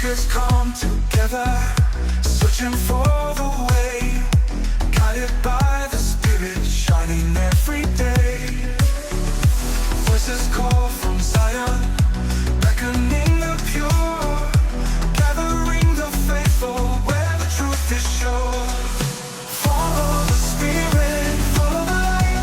Seekers come together, searching for the way, guided by the Spirit shining every day. Voices call from Zion, beckoning the pure, gathering the faithful where the truth is sure. Follow the Spirit, follow the light,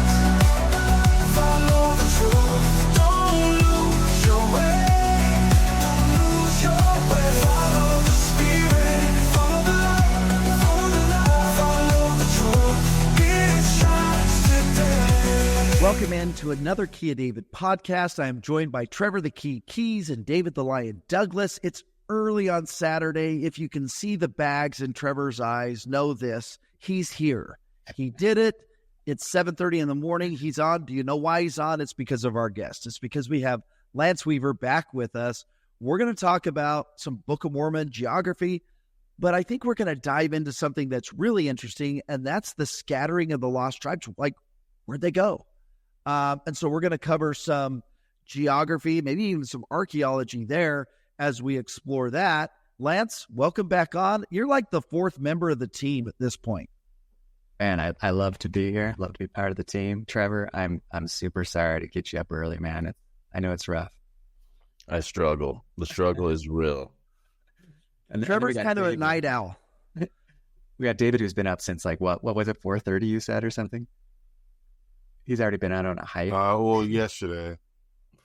follow the truth. Don't lose your way, don't lose your way. Follow the Spirit, follow the light, follow the light, follow the truth. It shines today. Welcome into another Key of David podcast. I am joined by Trevor the Key Keys and David the Lion Douglas. It's early on Saturday. If you can see the bags in Trevor's eyes, know this. He's here. He did it. It's 7:30 in the morning. He's on. Do you know why he's on? It's because of our guest. It's because we have Lance Weaver back with us. We're going to talk about some Book of Mormon geography, but I think we're going to dive into something that's really interesting, and that's the scattering of the lost tribes. Like, where'd they go? And so we're going to cover some geography, maybe even some archaeology there as we explore that. Lance, welcome back on. You're like the fourth member of the team at this point. Man, I love to be here. Love to be part of the team. Trevor, I'm super sorry to get you up early, man. I know it's rough. I struggle. The struggle is real. And Trevor's kind of a night owl. We got David, who's been up since like what was it, 4:30 you said or something? He's already been out on a hike. Well, yesterday,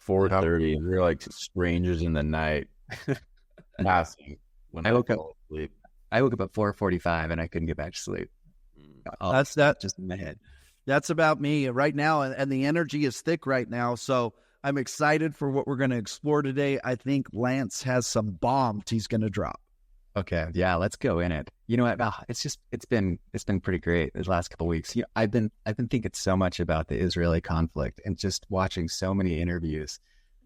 4:30, and we're like strangers in the night. Passing. When I woke up. Asleep. I woke up at 4:45 and I couldn't get back to sleep. That's that. Just in my head. That's about me right now, and the energy is thick right now. So I'm excited for what we're going to explore today. I think Lance has some bombs he's going to drop. Okay, yeah, let's go in it. You know what? It's been pretty great the last couple of weeks. You know, I've been thinking so much about the Israeli conflict and just watching so many interviews.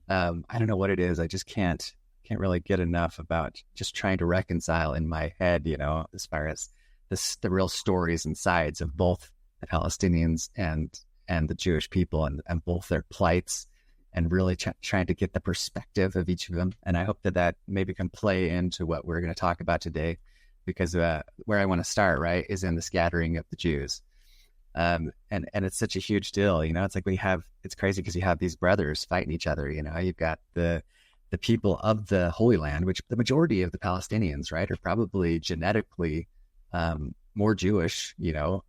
I don't know what it is. I just can't really get enough about just trying to reconcile in my head, you know, as far as the real stories and sides of both the Palestinians and the Jewish people and both their plights, and really trying to get the perspective of each of them. And I hope that maybe can play into what we're going to talk about today, because where I want to start, right, is in the scattering of the Jews. And it's such a huge deal, you know. It's like it's crazy because you have these brothers fighting each other, you know. You've got the people of the Holy Land, which the majority of the Palestinians, right, are probably genetically more Jewish, you know,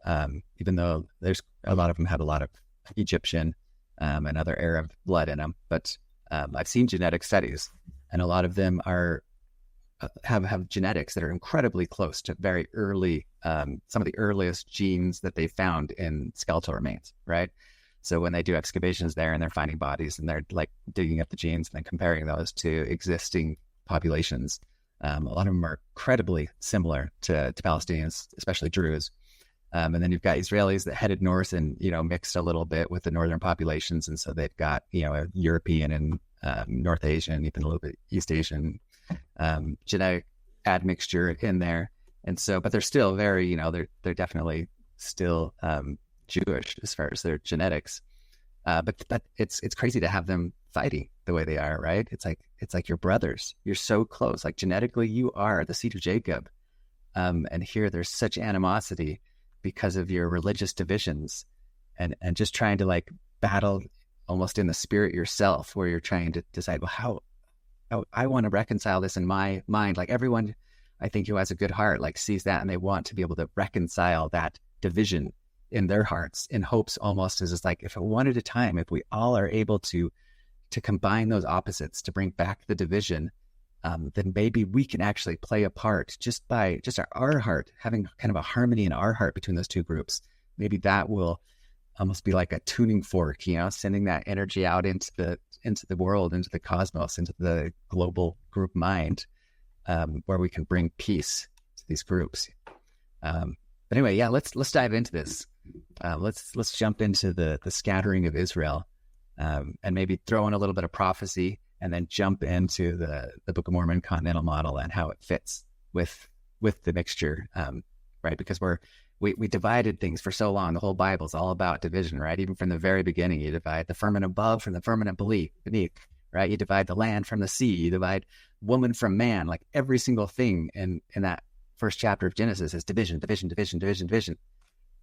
even though there's a lot of them have a lot of Egyptian and other Arab blood in them. But I've seen genetic studies, and a lot of them have genetics that are incredibly close to very early, some of the earliest genes that they found in skeletal remains, right? So when they do excavations there and they're finding bodies and they're like digging up the genes and then comparing those to existing populations, a lot of them are incredibly similar to Palestinians, especially Druze. And then you've got Israelis that headed north and, you know, mixed a little bit with the northern populations. And so they've got, you know, a European and North Asian, even a little bit East Asian genetic admixture in there. And so, but they're still very, you know, they're definitely still Jewish as far as their genetics. But it's crazy to have them fighting the way they are, right? It's like your brothers. You're so close. Like genetically, you are the seed of Jacob. And here there's such animosity because of your religious divisions and just trying to like battle almost in the spirit yourself, where you're trying to decide, well, how I want to reconcile this in my mind. Like everyone, I think, who has a good heart, like sees that and they want to be able to reconcile that division in their hearts in hopes almost as it's like, if at one at a time, if we all are able to combine those opposites to bring back the division, then maybe we can actually play a part just by our heart, having kind of a harmony in our heart between those two groups. Maybe that will almost be like a tuning fork, you know, sending that energy out into the world, into the cosmos, into the global group mind, where we can bring peace to these groups. But anyway, yeah, let's dive into this. Let's jump into the scattering of Israel, and maybe throw in a little bit of prophecy, and then jump into the Book of Mormon continental model and how it fits with the mixture, right? Because we divided things for so long. The whole Bible is all about division, right? Even from the very beginning, you divide the firmament above from the firmament beneath, right? You divide the land from the sea, you divide woman from man, like every single thing in that first chapter of Genesis is division, division, division, division, division.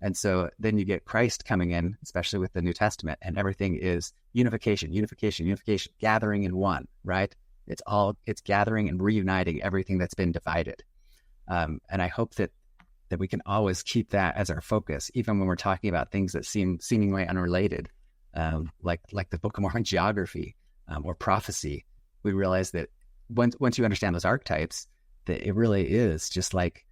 And so then you get Christ coming in, especially with the New Testament, and everything is unification, unification, unification, gathering in one, right? It's gathering and reuniting everything that's been divided. And I hope that we can always keep that as our focus, even when we're talking about things that seem seemingly unrelated, like the Book of Mormon geography or prophecy. We realize that once you understand those archetypes, that it really is just like,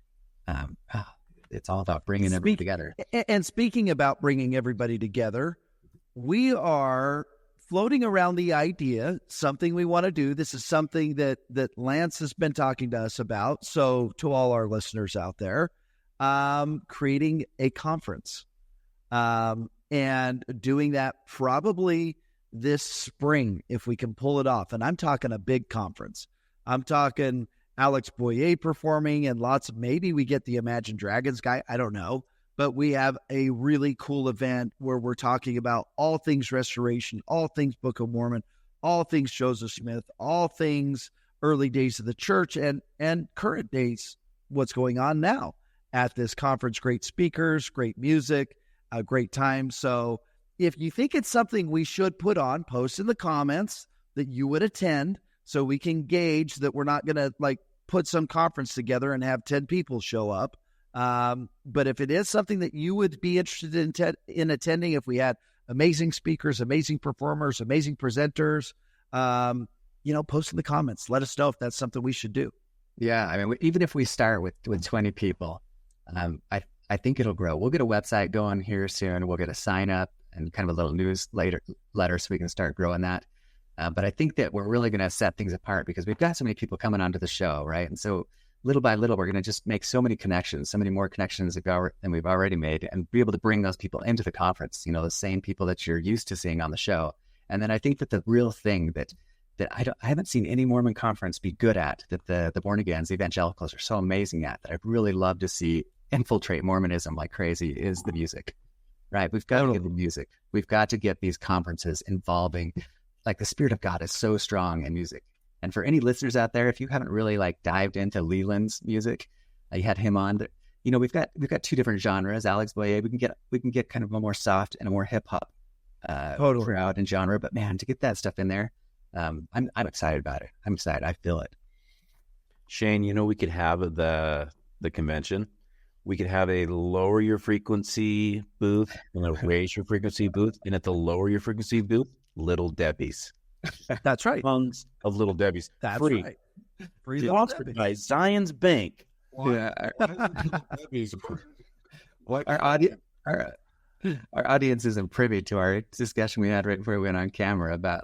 it's all about bringing everybody together. And speaking about bringing everybody together, we are floating around the idea, something we want to do. This is something that Lance has been talking to us about. So to all our listeners out there, creating a conference and doing that probably this spring, if we can pull it off. And I'm talking a big conference. I'm talking Alex Boyer performing and maybe we get the Imagine Dragons guy. I don't know. But we have a really cool event where we're talking about all things restoration, all things Book of Mormon, all things Joseph Smith, all things early days of the church and current days, what's going on now at this conference. Great speakers, great music, a great time. So if you think it's something we should put on, post in the comments that you would attend so we can gauge that we're not going to put some conference together and have 10 people show up. But if it is something that you would be interested in attending, if we had amazing speakers, amazing performers, amazing presenters, post in the comments. Let us know if that's something we should do. Yeah, I mean, even if we start with 20 people, I think it'll grow. We'll get a website going here soon. We'll get a sign up and kind of a little newsletter so we can start growing that. But I think that we're really going to set things apart because we've got so many people coming onto the show, right? And so little by little, we're going to just make so many connections, so many more connections than we've already made, and be able to bring those people into the conference, the same people that you're used to seeing on the show. And then I think that the real thing that I haven't seen any Mormon conference be good at, that the born-agains, the evangelicals are so amazing at, that I'd really love to see infiltrate Mormonism like crazy, is the music, right? We've got to get the music. We've got to get these conferences involving, the Spirit of God is so strong in music. And for any listeners out there, if you haven't really dived into Leland's music, you had him on. We've got two different genres. Alex Boyer, we can get kind of a more soft and a more hip hop crowd and genre. But man, to get that stuff in there, I'm excited about it. I'm excited. I feel it. Shane, we could have the convention. We could have a lower your frequency booth and a raise your frequency booth, and at the lower your frequency booth, Little Debbie's. That's right. Tons of Little Debbie's. That's free. Right. Free Sponsored by Zion's Bank. Yeah. Our audience isn't privy to our discussion we had right before we went on camera about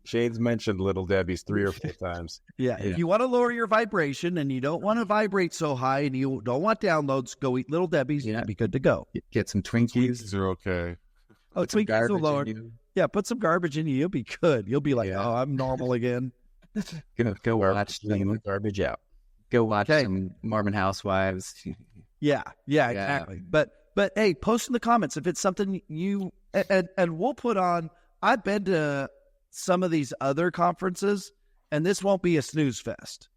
Shane's mentioned Little Debbie's 3 or 4 times. Yeah. If you want to lower your vibration and you don't want to vibrate so high and you don't want downloads, go eat Little Debbie's. Yeah. You'll be good to go. Get some Twinkies. Twinkies are okay. Oh, Twinkies will lower. Yeah, put some garbage in you. You'll be good. You'll be like, oh, I'm normal again. Go watch the garbage out. Go watch some Mormon Housewives. Yeah, exactly. But hey, post in the comments if it's something you and we'll put on. I've been to some of these other conferences, and this won't be a snooze fest.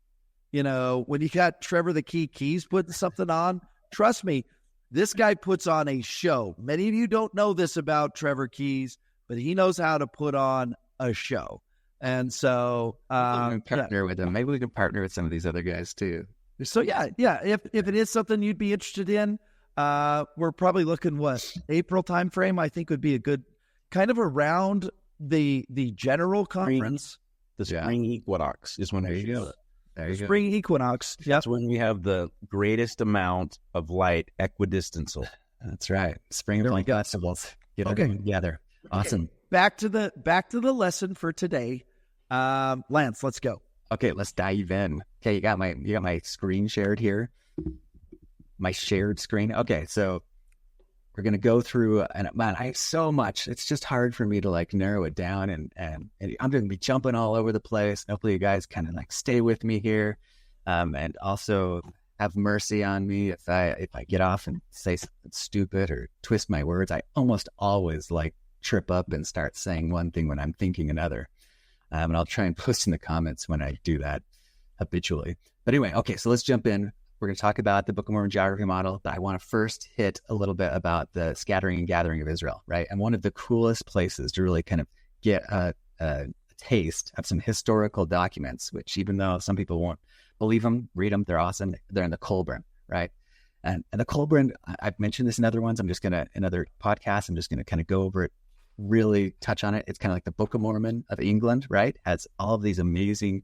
When you got Trevor the Keys putting something on, trust me, this guy puts on a show. Many of you don't know this about Trevor Keys, but he knows how to put on a show. And so partner with him. Maybe we can partner with some of these other guys too. So yeah. If it is something you'd be interested in, we're probably looking April timeframe. I think would be a good kind of around the general conference. The spring equinox is when we go. There you go. Spring equinox. That's when we have the greatest amount of light equidistance. That's right. Spring festivals. Get everyone together. Awesome. Okay. Back to the lesson for today. Lance, let's go. Okay, let's dive in. Okay, you got my screen shared here. My shared screen. Okay, so we're gonna go through, and man, I have so much. It's just hard for me to narrow it down, and I'm gonna be jumping all over the place. Hopefully, you guys kind of stay with me here, and also have mercy on me if I get off and say something stupid or twist my words. I almost always trip up and start saying one thing when I'm thinking another. And I'll try and post in the comments when I do that habitually. But anyway, okay, so let's jump in. We're going to talk about the Book of Mormon Geography model, but I want to first hit a little bit about the scattering and gathering of Israel, right? And one of the coolest places to really kind of get a taste of some historical documents, which even though some people won't believe them, read them, they're awesome. They're in the Colburn, right? And the Colburn, I've mentioned this in other ones. In other podcasts, I'm just going to kind of go over it, really touch on it. It's kind of like the Book of Mormon of England, right? Has all of these amazing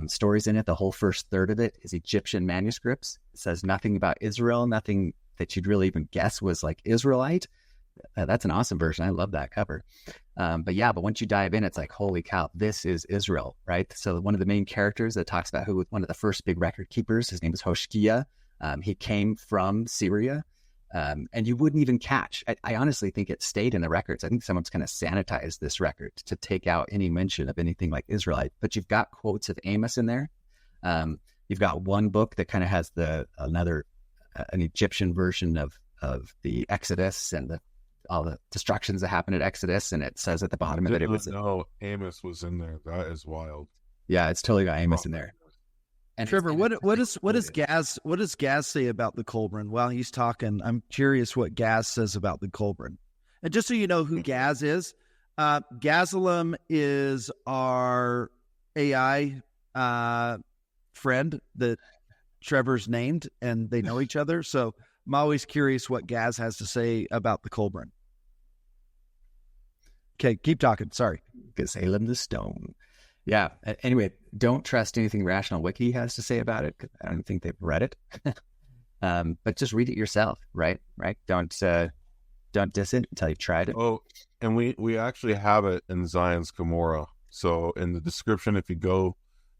stories in it. The whole first third of it is Egyptian manuscripts. It says nothing about Israel, nothing that you'd really even guess was like Israelite. That's an awesome version. I love that cover. But once you dive in, it's like, holy cow, this is Israel, right? So one of the main characters that talks about one of the first big record keepers, his name is Hoshkia. He came from Syria. And you wouldn't even catch. I honestly think it stayed in the records. I think someone's kind of sanitized this record to take out any mention of anything like Israelite. But you've got quotes of Amos in there. You've got one book that kind of has an Egyptian version of the Exodus and all the destructions that happened at Exodus. And it says at the bottom of it, no, Amos was in there. That is wild. Yeah, it's totally got Amos in there. And Trevor, what does Gaz say about the Colburn? While he's talking, I'm curious what Gaz says about the Colburn. And just so you know who Gaz is, Gazalam is our AI friend that Trevor's named, and they know each other. So I'm always curious what Gaz has to say about the Colburn. Okay, keep talking. Sorry. Gazalam the Stone. Yeah. Anyway, don't trust anything Rational Wiki has to say about it. I don't think they've read it. But just read it yourself, right? Don't diss it until you've tried it. Oh, and we actually have it in Zion's Gomorrah. So in the description, if you go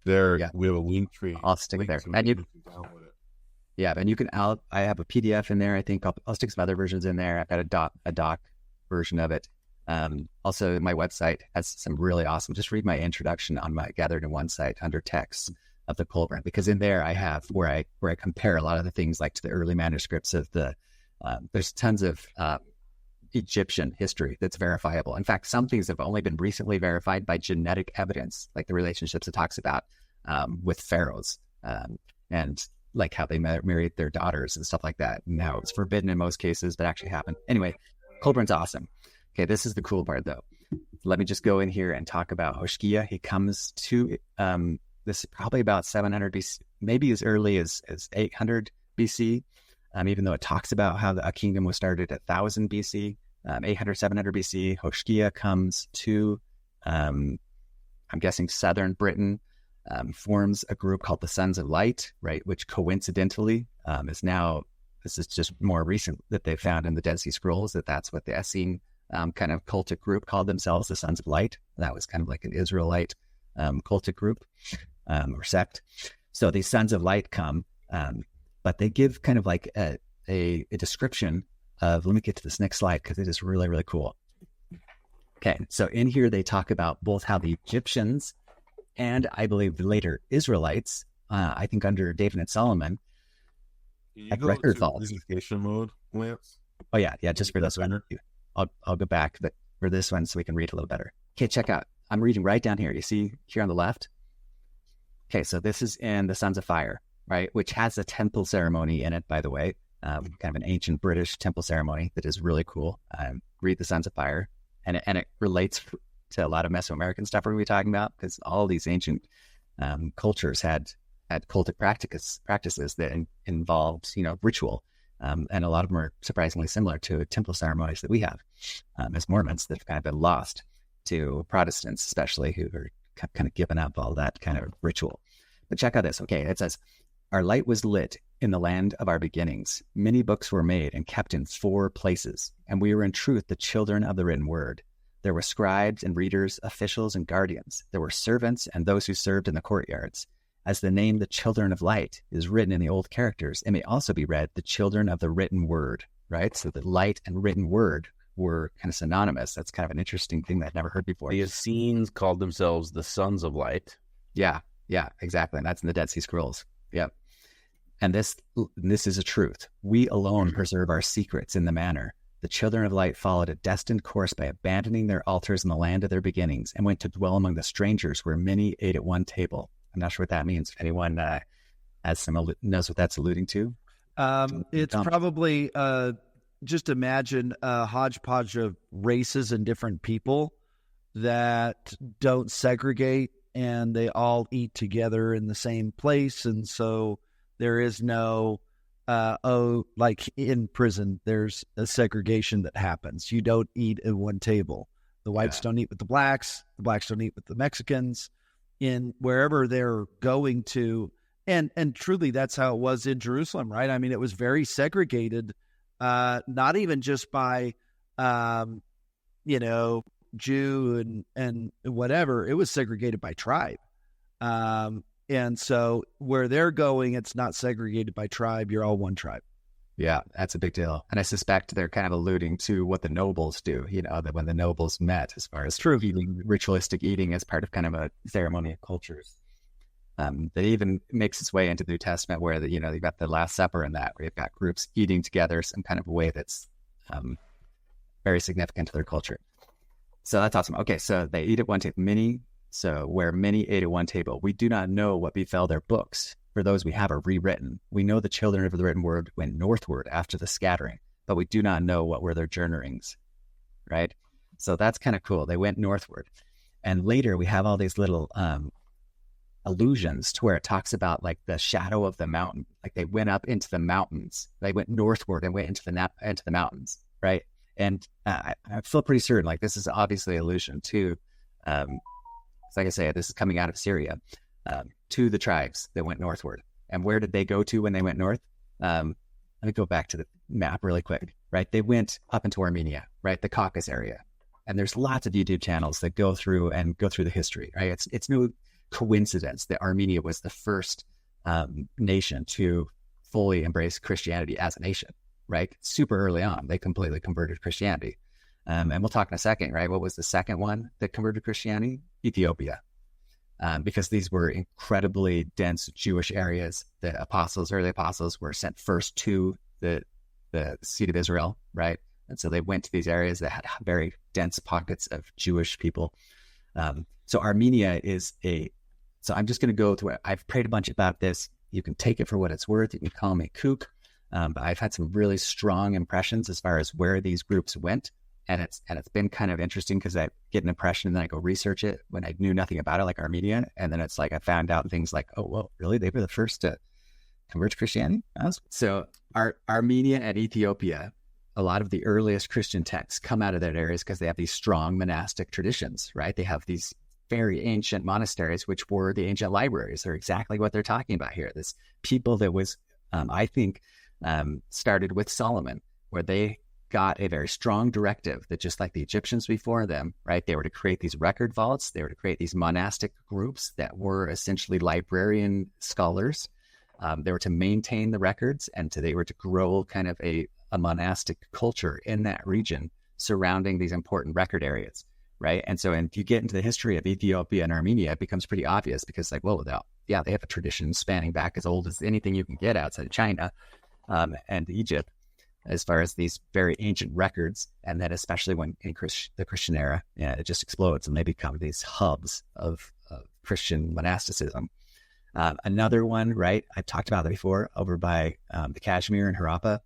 there, we have a link tree. I'll stick there. And you can download it. Yeah, and you can. I have a PDF in there. I think I'll stick some other versions in there. I've got a doc version of it. Also, my website has some really awesome. Just read my introduction on my Gathered in One site under text of the Colburn, because in there I have where I compare a lot of the things like to the early manuscripts of the. There's tons of Egyptian history that's verifiable. In fact, some things have only been recently verified by genetic evidence, like the relationships it talks about with pharaohs and like how they married their daughters and stuff like that. And how it's forbidden in most cases, but actually happened. Anyway, Colburn's awesome. Okay, this is the cool part, though. Let me just go in here and talk about Hoshkia. He comes to this is probably about 700 BC, maybe as early as 800 BC, even though it talks about how a kingdom was started at 1000 BC, 800, 700 BC. Hoshkia comes to, I'm guessing, southern Britain, forms a group called the Sons of Light, right, which coincidentally is now, this is just more recent that they found in the Dead Sea Scrolls, that's what the Essene kind of cultic group called themselves, the Sons of Light. That was kind of like an Israelite cultic group or sect. So these Sons of Light come, but they give kind of like a description of, let me get to this next slide because it is really, really cool. Okay, so in here they talk about both how the Egyptians and I believe the later Israelites, I think under David and Solomon, had record vaults. Presentation mode, Lance? Oh yeah, just for this one. I'll go back for this one so we can read a little better. Okay, check out. I'm reading right down here. You see here on the left? Okay, so this is in the Sons of Fire, right? Which has a temple ceremony in it, by the way. Kind of an ancient British temple ceremony that is really cool. Read the Sons of Fire. And it relates to a lot of Mesoamerican stuff we're going to be talking about, because all these ancient cultures had cultic practices that involved, ritual. And a lot of them are surprisingly similar to temple ceremonies that we have as Mormons that have kind of been lost to Protestants, especially, who are kind of given up all that kind of ritual. But check out this. Okay, it says, our light was lit in the land of our beginnings. Many books were made and kept in 4 places, and we were in truth the children of the written word. There were scribes and readers, officials and guardians. There were servants and those who served in the courtyards. As the name the children of light is written in the old characters, it may also be read the children of the written word, right? So the light and written word were kind of synonymous. That's kind of an interesting thing that I'd never heard before. The Essenes called themselves the Sons of Light. Yeah, exactly. And that's in the Dead Sea Scrolls. Yeah. And this is a truth. We alone preserve our secrets in the manner The children of light followed a destined course by abandoning their altars in the land of their beginnings and went to dwell among the strangers where many ate at one table. I'm not sure what that means. If anyone knows what that's alluding to. It's probably just imagine a hodgepodge of races and different people that don't segregate, and they all eat together in the same place. And so there is no, like in prison, there's a segregation that happens. You don't eat at one table. The whites don't eat with the blacks don't eat with the Mexicans. In wherever they're going to, and truly that's how it was in Jerusalem, right? I mean, it was very segregated, not even just by, Jew and whatever. It was segregated by tribe. And so where they're going, it's not segregated by tribe. You're all one tribe. Yeah, that's a big deal. And I suspect they're kind of alluding to what the nobles do, that when the nobles met, as far as eating, ritualistic eating as part of kind of a ceremony of cultures. That even makes its way into the New Testament where, you've got the Last Supper and that, where you've got groups eating together some kind of a way that's very significant to their culture. So that's awesome. Okay, so they eat at one table. So where many ate at one table, we do not know what befell their books. For those we have are rewritten. We know the children of the written word went northward after the scattering, but we do not know what were their journeyings, right? So that's kind of cool. They went northward. And later we have all these little allusions to where it talks about like the shadow of the mountain. Like they went up into the mountains. They went northward and went into the mountains, right? And I feel pretty certain like this is obviously an allusion to, like I say, this is coming out of Syria. To the tribes that went northward. And where did they go to when they went north? Let me go back to the map really quick, right? They went up into Armenia, right? The Caucasus area. And there's lots of YouTube channels that go through the history, right? It's no coincidence that Armenia was the first nation to fully embrace Christianity as a nation, right? Super early on, they completely converted to Christianity. And we'll talk in a second, right? What was the second one that converted to Christianity? Ethiopia. Because these were incredibly dense Jewish areas. The early apostles were sent first to the seed of Israel, right? And so they went to these areas that had very dense pockets of Jewish people. So Armenia so I'm just going to go through it. I've prayed a bunch about this. You can take it for what it's worth. You can call me kook. But I've had some really strong impressions as far as where these groups went. And it's been kind of interesting because I get an impression and then I go research it when I knew nothing about it, like Armenia. And then it's like I found out things like, oh, well, really? They were the first to convert to Christianity? So Armenia and Ethiopia, a lot of the earliest Christian texts come out of that areas because they have these strong monastic traditions, right? They have these very ancient monasteries, which were the ancient libraries. They're exactly what they're talking about here. This people that was, I think, started with Solomon, where they got a very strong directive that just like the Egyptians before them, right, they were to create these record vaults. They were to create these monastic groups that were essentially librarian scholars. They were to maintain the records and they were to grow kind of a monastic culture in that region surrounding these important record areas, right? And so if you get into the history of Ethiopia and Armenia, it becomes pretty obvious because like, well, they have a tradition spanning back as old as anything you can get outside of China and Egypt, as far as these very ancient records. And then especially when in the Christian era, it just explodes and they become these hubs of Christian monasticism. Another one, right, I've talked about that before, over by the Kashmir and Harappa,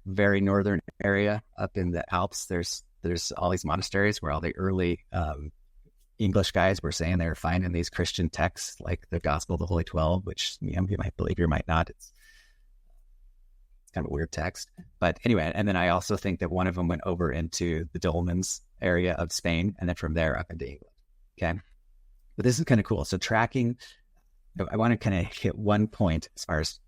very northern area up in the Alps. There's all these monasteries where all the early English guys were saying they were finding these Christian texts like the Gospel of the Holy 12, which you might believe, you might not. It's kind of a weird text. But anyway, and then I also think that one of them went over into the Dolmens area of Spain and then from there up into England. Okay. But this is kind of cool. So tracking, I want to kind of hit one point as far as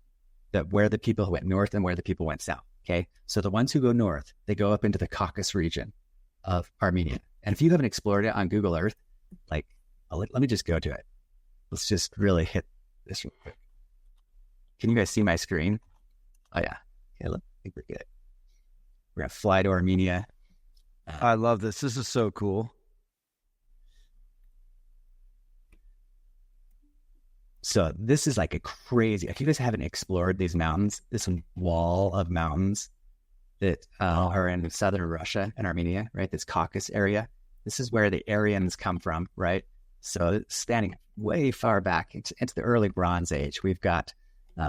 where the people went north and where the people went south. Okay. So the ones who go north, they go up into the Caucasus region of Armenia. And if you haven't explored it on Google Earth, like, let me just go to it. Let's just really hit this real quick. Can you guys see my screen? Oh yeah. I think we're good. We're going to fly to Armenia. I love this. This is so cool. So this is like a crazy, if you guys haven't explored these mountains, this wall of mountains that are in southern Russia and Armenia, right? This Caucasus area. This is where the Aryans come from, right? So standing way far back into the early Bronze Age, we've got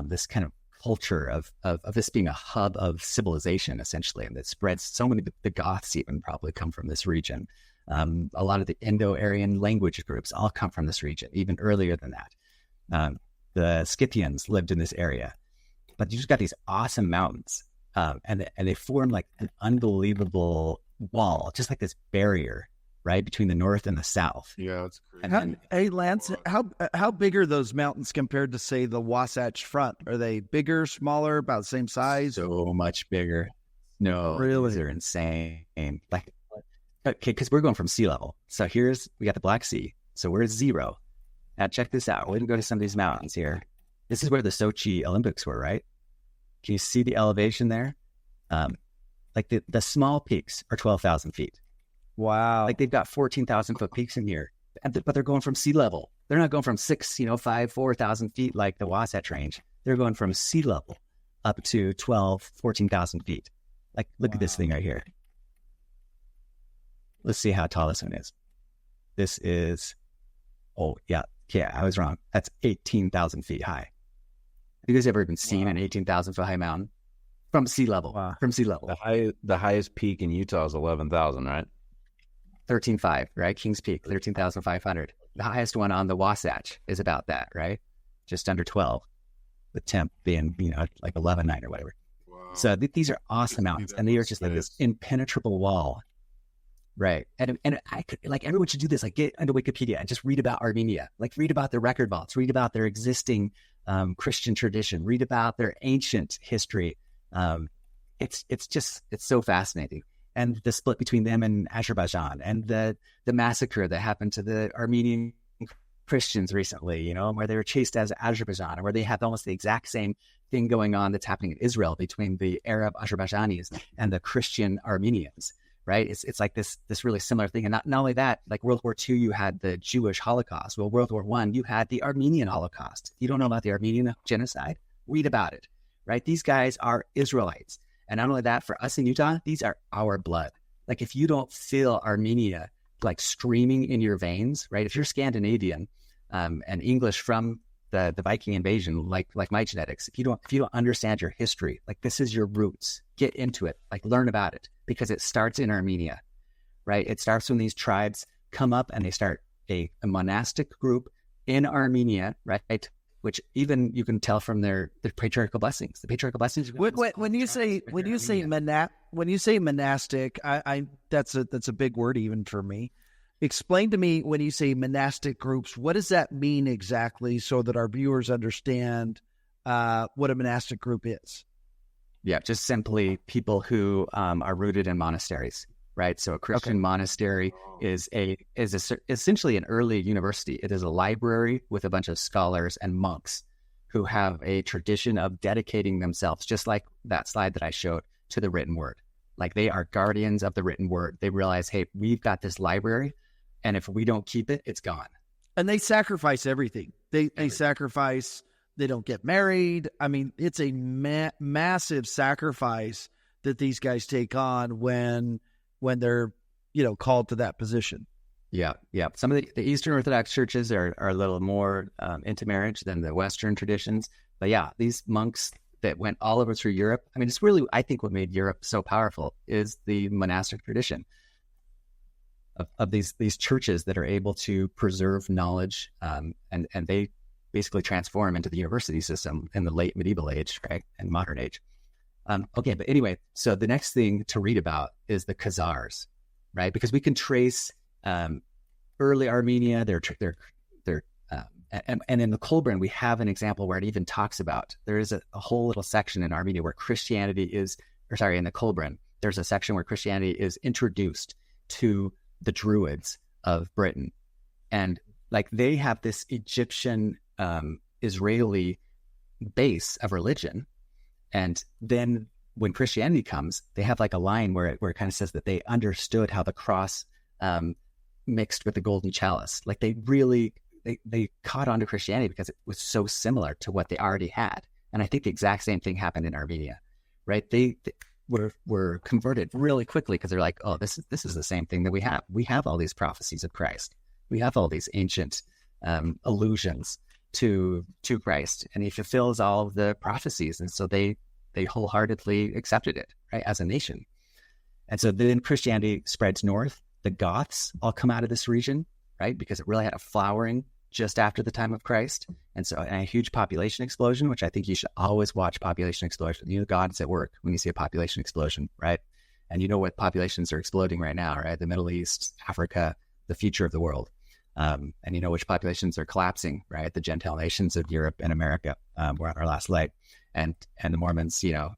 this kind of culture of this being a hub of civilization, essentially, and that spreads. So many, the Goths even probably come from this region. A lot of the Indo-Aryan language groups all come from this region, even earlier than that. The Scythians lived in this area, but you just got these awesome mountains, and they form like an unbelievable wall, just like this barrier, right, between the north and the south. Yeah, it's crazy. Hey, Lance, how big are those mountains compared to, say, the Wasatch Front? Are they bigger, smaller, about the same size? So much bigger. No, really, they're insane. Like, okay, because we're going from sea level. So we got the Black Sea. So we're at 0. Now check this out. We can go to some of these mountains here. This is where the Sochi Olympics were, right? Can you see the elevation there? Like the small peaks are 12,000 feet. Wow. Like they've got 14,000 foot peaks in here, but they're going from sea level. They're not going from 4,000 feet like the Wasatch Range. They're going from sea level up to 14,000 feet. Like, look at this thing right here. Let's see how tall this one is. This is, I was wrong. That's 18,000 feet high. Have you guys ever even seen an 18,000 foot high mountain from sea level? Wow. From sea level. The highest peak in Utah is 11,000, right? 13,500, right? Kings Peak, 13,500. The highest one on the Wasatch is about that, right? Just under 12. The temp being, like 11,900 or whatever. Wow. So these are awesome mountains, and they are just like this impenetrable wall. Right. And I could, like, everyone should do this, like, get into Wikipedia and just read about Armenia, like read about their record vaults, read about their existing Christian tradition, read about their ancient history. It's so fascinating. And the split between them and Azerbaijan, and the massacre that happened to the Armenian Christians recently, where they were chased as Azerbaijan, or where they have almost the exact same thing going on that's happening in Israel between the Arab Azerbaijanis and the Christian Armenians. Right. It's like this really similar thing. And not only that, like World War II, you had the Jewish Holocaust. Well, World War I, you had the Armenian Holocaust. If you don't know about the Armenian genocide, read about it. Right. These guys are Israelites. And not only that, for us in Utah, these are our blood. Like, if you don't feel Armenia like streaming in your veins, right? If you're Scandinavian and English from the Viking invasion, like my genetics, if you don't understand your history, like, this is your roots, get into it, like, learn about it, because it starts in Armenia, right? It starts when these tribes come up and they start a monastic group in Armenia, right? Which even you can tell from their patriarchal blessings. The patriarchal blessings. When you say monastic, I that's a big word even for me. Explain to me, when you say monastic groups, what does that mean exactly, so that our viewers understand what a monastic group is? Yeah, just simply people who are rooted in monasteries, right? So a Christian monastery is essentially an early university. It is a library with a bunch of scholars and monks who have a tradition of dedicating themselves, just like that slide that I showed, to the written word. Like, they are guardians of the written word. They realize, hey, we've got this library, and if we don't keep it, it's gone. And they sacrifice everything. They sacrifice. They don't get married. I mean, it's a massive sacrifice that these guys take on when they're, called to that position. Yeah. Some of the Eastern Orthodox churches are a little more into marriage than the Western traditions. But yeah, these monks that went all over through Europe. I mean, it's really, I think, what made Europe so powerful is the monastic tradition of these churches that are able to preserve knowledge, and they basically transform into the university system in the late medieval age, right, and modern age. Okay, but anyway, so the next thing to read about is the Khazars, right? Because we can trace early Armenia, and in the Kolbrin, we have an example where it even talks about, there is a whole little section in Armenia where Christianity is, in the Kolbrin, there's a section where Christianity is introduced to the Druids of Britain. And like, they have this Egyptian Israeli base of religion. And then when Christianity comes, they have like a line where it kind of says that they understood how the cross mixed with the golden chalice. Like, they really, they caught on to Christianity because it was so similar to what they already had. And I think the exact same thing happened in Armenia, right? were converted really quickly because they're like, oh, this is the same thing that we have. We have all these prophecies of Christ. We have all these ancient allusions to Christ, and he fulfills all of the prophecies. And so they wholeheartedly accepted it, right, as a nation. And so then Christianity spreads north. The Goths all come out of this region, right, because it really had a flowering just after the time of Christ. And so a huge population explosion, which I think you should always watch population explosion. You know, God's at work when you see a population explosion, right? And you know what populations are exploding right now, right? The Middle East, Africa, the future of the world. And you know which populations are collapsing, right? The Gentile nations of Europe and America. We're on our last leg. And the Mormons, you know,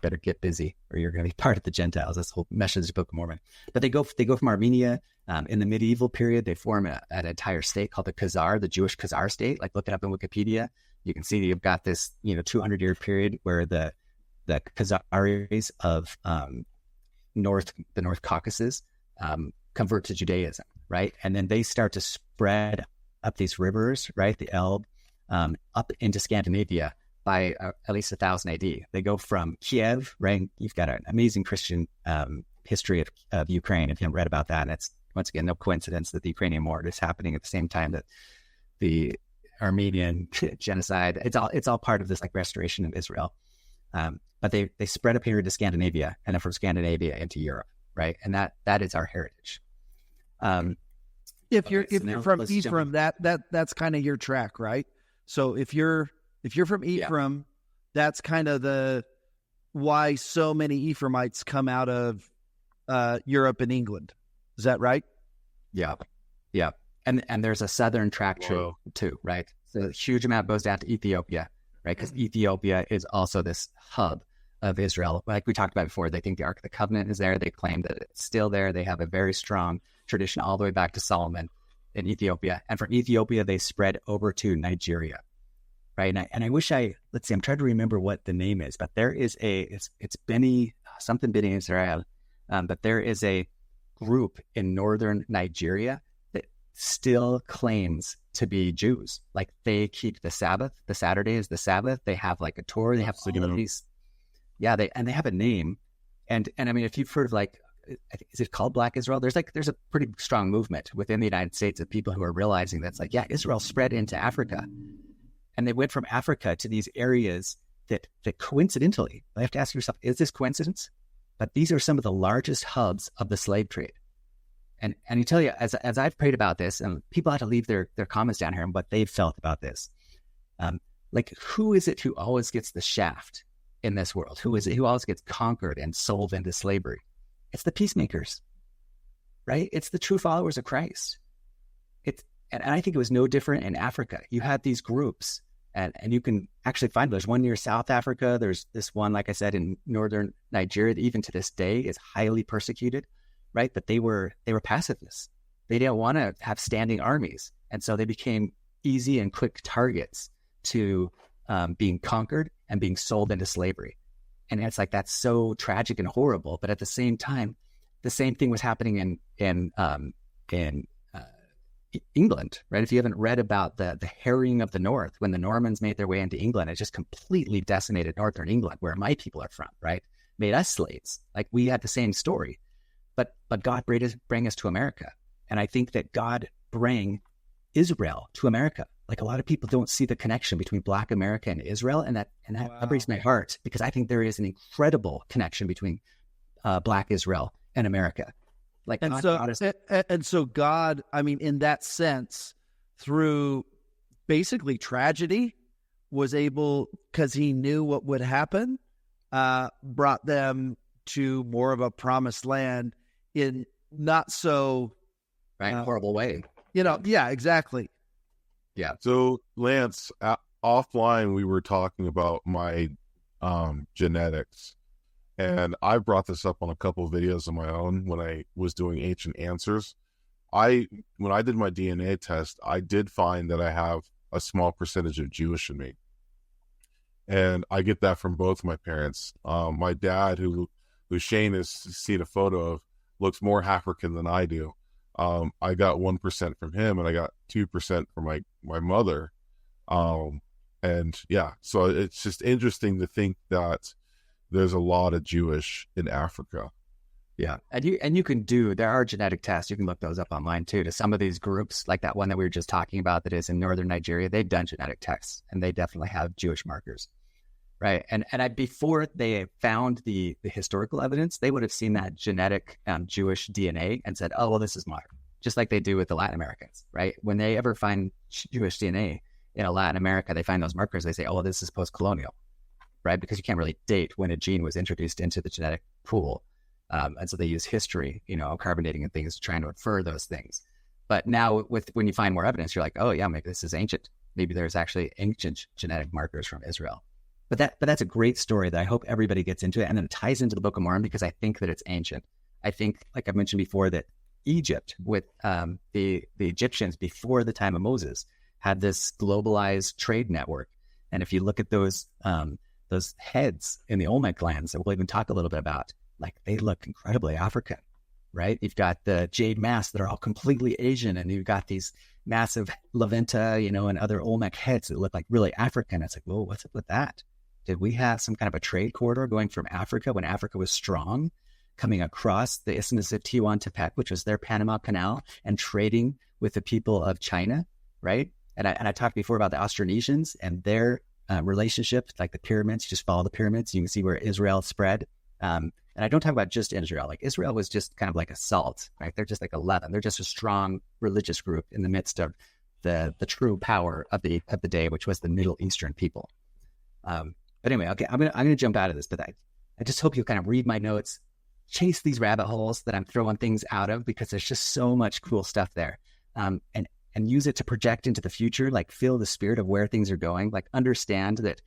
better get busy or you're going to be part of the Gentiles. That's the whole message of the Book of Mormon. But they go from Armenia. In the medieval period, they form an entire state called the Khazar, the Jewish Khazar state. Like, look it up in Wikipedia. You can see you've got this, 200-year period where the Khazaris of the North Caucasus convert to Judaism, right? And then they start to spread up these rivers, right? The Elbe, up into Scandinavia by at least 1000 AD. They go from Kiev, right? You've got an amazing Christian history of Ukraine, if you haven't read about that. And it's, once again, no coincidence that the Ukrainian war is happening at the same time that the Armenian genocide. It's all part of this like restoration of Israel. But they spread up here to Scandinavia, and then from Scandinavia into Europe, right? And that is our heritage. If you're from Ephraim, that's kind of your track, right? So if you're from Ephraim, that's kind of why so many Ephraimites come out of Europe and England. Is that right? Yeah. And there's a southern track too, right? So a huge amount goes down to Ethiopia, right? Because Ethiopia is also this hub of Israel. Like we talked about before, they think the Ark of the Covenant is there. They claim that it's still there. They have a very strong tradition all the way back to Solomon in Ethiopia. And from Ethiopia, they spread over to Nigeria, right? And I wish I'm trying to remember what the name is, but there is it's Beni Israel. But there is a group in northern Nigeria that still claims to be Jews. Like, they keep the Sabbath. The Saturday is the Sabbath. They have like a Torah. They have these. Yeah, they have a name. And I mean, if you've heard of like, is it called Black Israel? There's a pretty strong movement within the United States of people who are realizing that's like, yeah, Israel spread into Africa. And they went from Africa to these areas that coincidentally, you have to ask yourself, is this coincidence? But these are some of the largest hubs of the slave trade. And I tell you, as I've prayed about this, and people had to leave their comments down here and what they've felt about this. Like, who is it who always gets the shaft in this world? Who is it who always gets conquered and sold into slavery? It's the peacemakers, right? It's the true followers of Christ. And I think it was no different in Africa. You had these groups, and you can actually find, there's one near South Africa. There's this one, like I said, in northern Nigeria, that even to this day is highly persecuted, right? But they were pacifists. They didn't want to have standing armies. And so they became easy and quick targets to being conquered and being sold into slavery. And it's like, that's so tragic and horrible. But at the same time, the same thing was happening in England, right? If you haven't read about the harrying of the North, when the Normans made their way into England, it just completely decimated northern England, where my people are from, right? Made us slaves. Like, we had the same story, but God bring us to America. And I think that God bring Israel to America. Like, a lot of people don't see the connection between Black America and Israel, and that breaks my heart, because I think there is an incredible connection between Black Israel and America. Like, so God, I mean, in that sense, through basically tragedy, was able, because he knew what would happen, brought them to more of a promised land in not so horrible way. Yeah, exactly. Yeah. So Lance, offline, we were talking about my genetics. And I brought this up on a couple of videos of my own when I was doing Ancient Answers. When I did my DNA test, I did find that I have a small percentage of Jewish in me. And I get that from both my parents. My dad, who Shane has seen a photo of, looks more African than I do. I got 1% from him, and I got 2% from my mother. And yeah, so it's just interesting to think that there's a lot of Jewish in Africa. Yeah. And you can do, there are genetic tests. You can look those up online too. To some of these groups, like that one that we were just talking about that is in northern Nigeria, they've done genetic tests and they definitely have Jewish markers. Right. Before they found the historical evidence, they would have seen that genetic Jewish DNA and said, oh, well, this is modern, just like they do with the Latin Americans. Right. When they ever find Jewish DNA in Latin America, they find those markers. They say, oh, well, this is post-colonial. Right. Because you can't really date when a gene was introduced into the genetic pool. And so they use history, carbon dating and things, trying to infer those things. But now when you find more evidence, you're like, oh, yeah, maybe this is ancient. Maybe there's actually ancient genetic markers from Israel. But that's a great story that I hope everybody gets into it. And then it ties into the Book of Mormon because I think that it's ancient. I think, like I mentioned before, that Egypt with the Egyptians before the time of Moses had this globalized trade network. And if you look at those heads in the Olmec lands that we'll even talk a little bit about, like they look incredibly African, right? You've got the jade masks that are all completely Asian, and you've got these massive Levanta, and other Olmec heads that look like really African. It's like, whoa, what's up with that? Did we have some kind of a trade corridor going from Africa when Africa was strong, coming across the Isthmus of Tehuantepec, which was their Panama Canal, and trading with the people of China, right? And I talked before about the Austronesians and their relationship, like the pyramids. You just follow the pyramids, you can see where Israel spread. And I don't talk about just Israel. Like Israel was just kind of like a salt, right? They're just like a leaven. They're just a strong religious group in the midst of the true power of the day, which was the Middle Eastern people. But anyway, okay, I'm gonna jump out of this, but I just hope you'll kind of read my notes, chase these rabbit holes that I'm throwing things out of, because there's just so much cool stuff there, and use it to project into the future, like feel the spirit of where things are going, like understand that,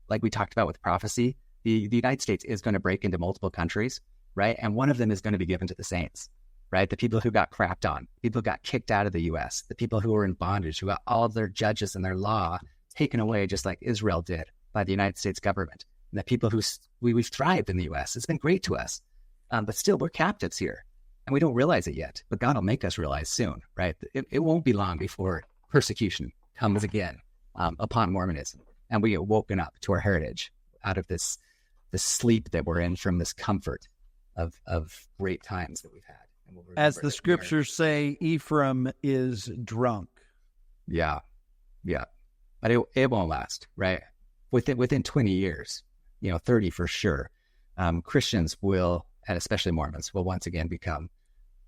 like we talked about with prophecy, the United States is going to break into multiple countries, right? And one of them is going to be given to the saints, right? The people who got crapped on, people who got kicked out of the U.S., the people who were in bondage, who got all of their judges and their law taken away, just like Israel did by the United States government. And the people who we've thrived in the U.S. It's been great to us, but still we're captives here, and we don't realize it yet. But God will make us realize soon, right? It won't be long before persecution comes again upon Mormonism, and we get woken up to our heritage out of this sleep that we're in from this comfort of great times that we've had. And we'll as the scriptures say, Ephraim is drunk. Yeah. But it won't last, right? Within 20 years, 30 for sure, Christians will, and especially Mormons, will once again become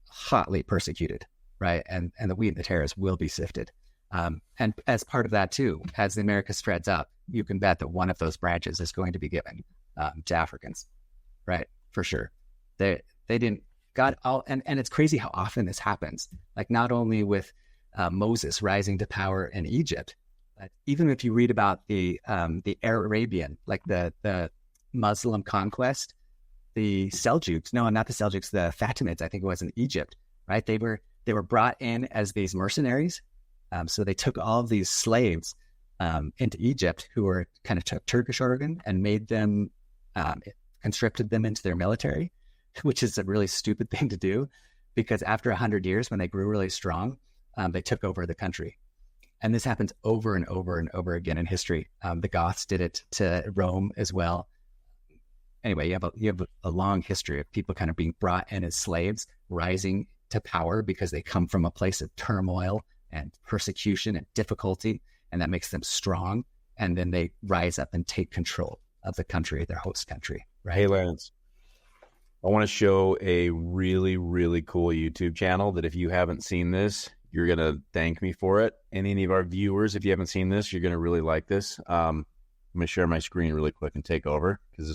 hotly persecuted, right? And the wheat and the tares will be sifted. And as part of that too, as the America spreads up, you can bet that one of those branches is going to be given to Africans, right? For sure. They didn't, God, and it's crazy how often this happens. Like not only with Moses rising to power in Egypt, but even if you read about the Arabian, like the Muslim conquest, the Seljuks, no, not the Seljuks, the Fatimids, I think it was in Egypt, right? They were brought in as these mercenaries. So they took all of these slaves into Egypt who were kind of Turkish origin and made them, conscripted them into their military, which is a really stupid thing to do, because after 100 years, when they grew really strong, they took over the country. And this happens over and over and over again in history. The Goths did it to Rome as well. Anyway, you have a long history of people kind of being brought in as slaves, rising to power because they come from a place of turmoil and persecution and difficulty, and that makes them strong. And then they rise up and take control of the country, their host country. Right? Hey, Lance, I want to show a really, really cool YouTube channel that if you haven't seen this, you're going to thank me for it. And any of our viewers, if you haven't seen this, you're going to really like this. I'm going to share my screen really quick and take over, because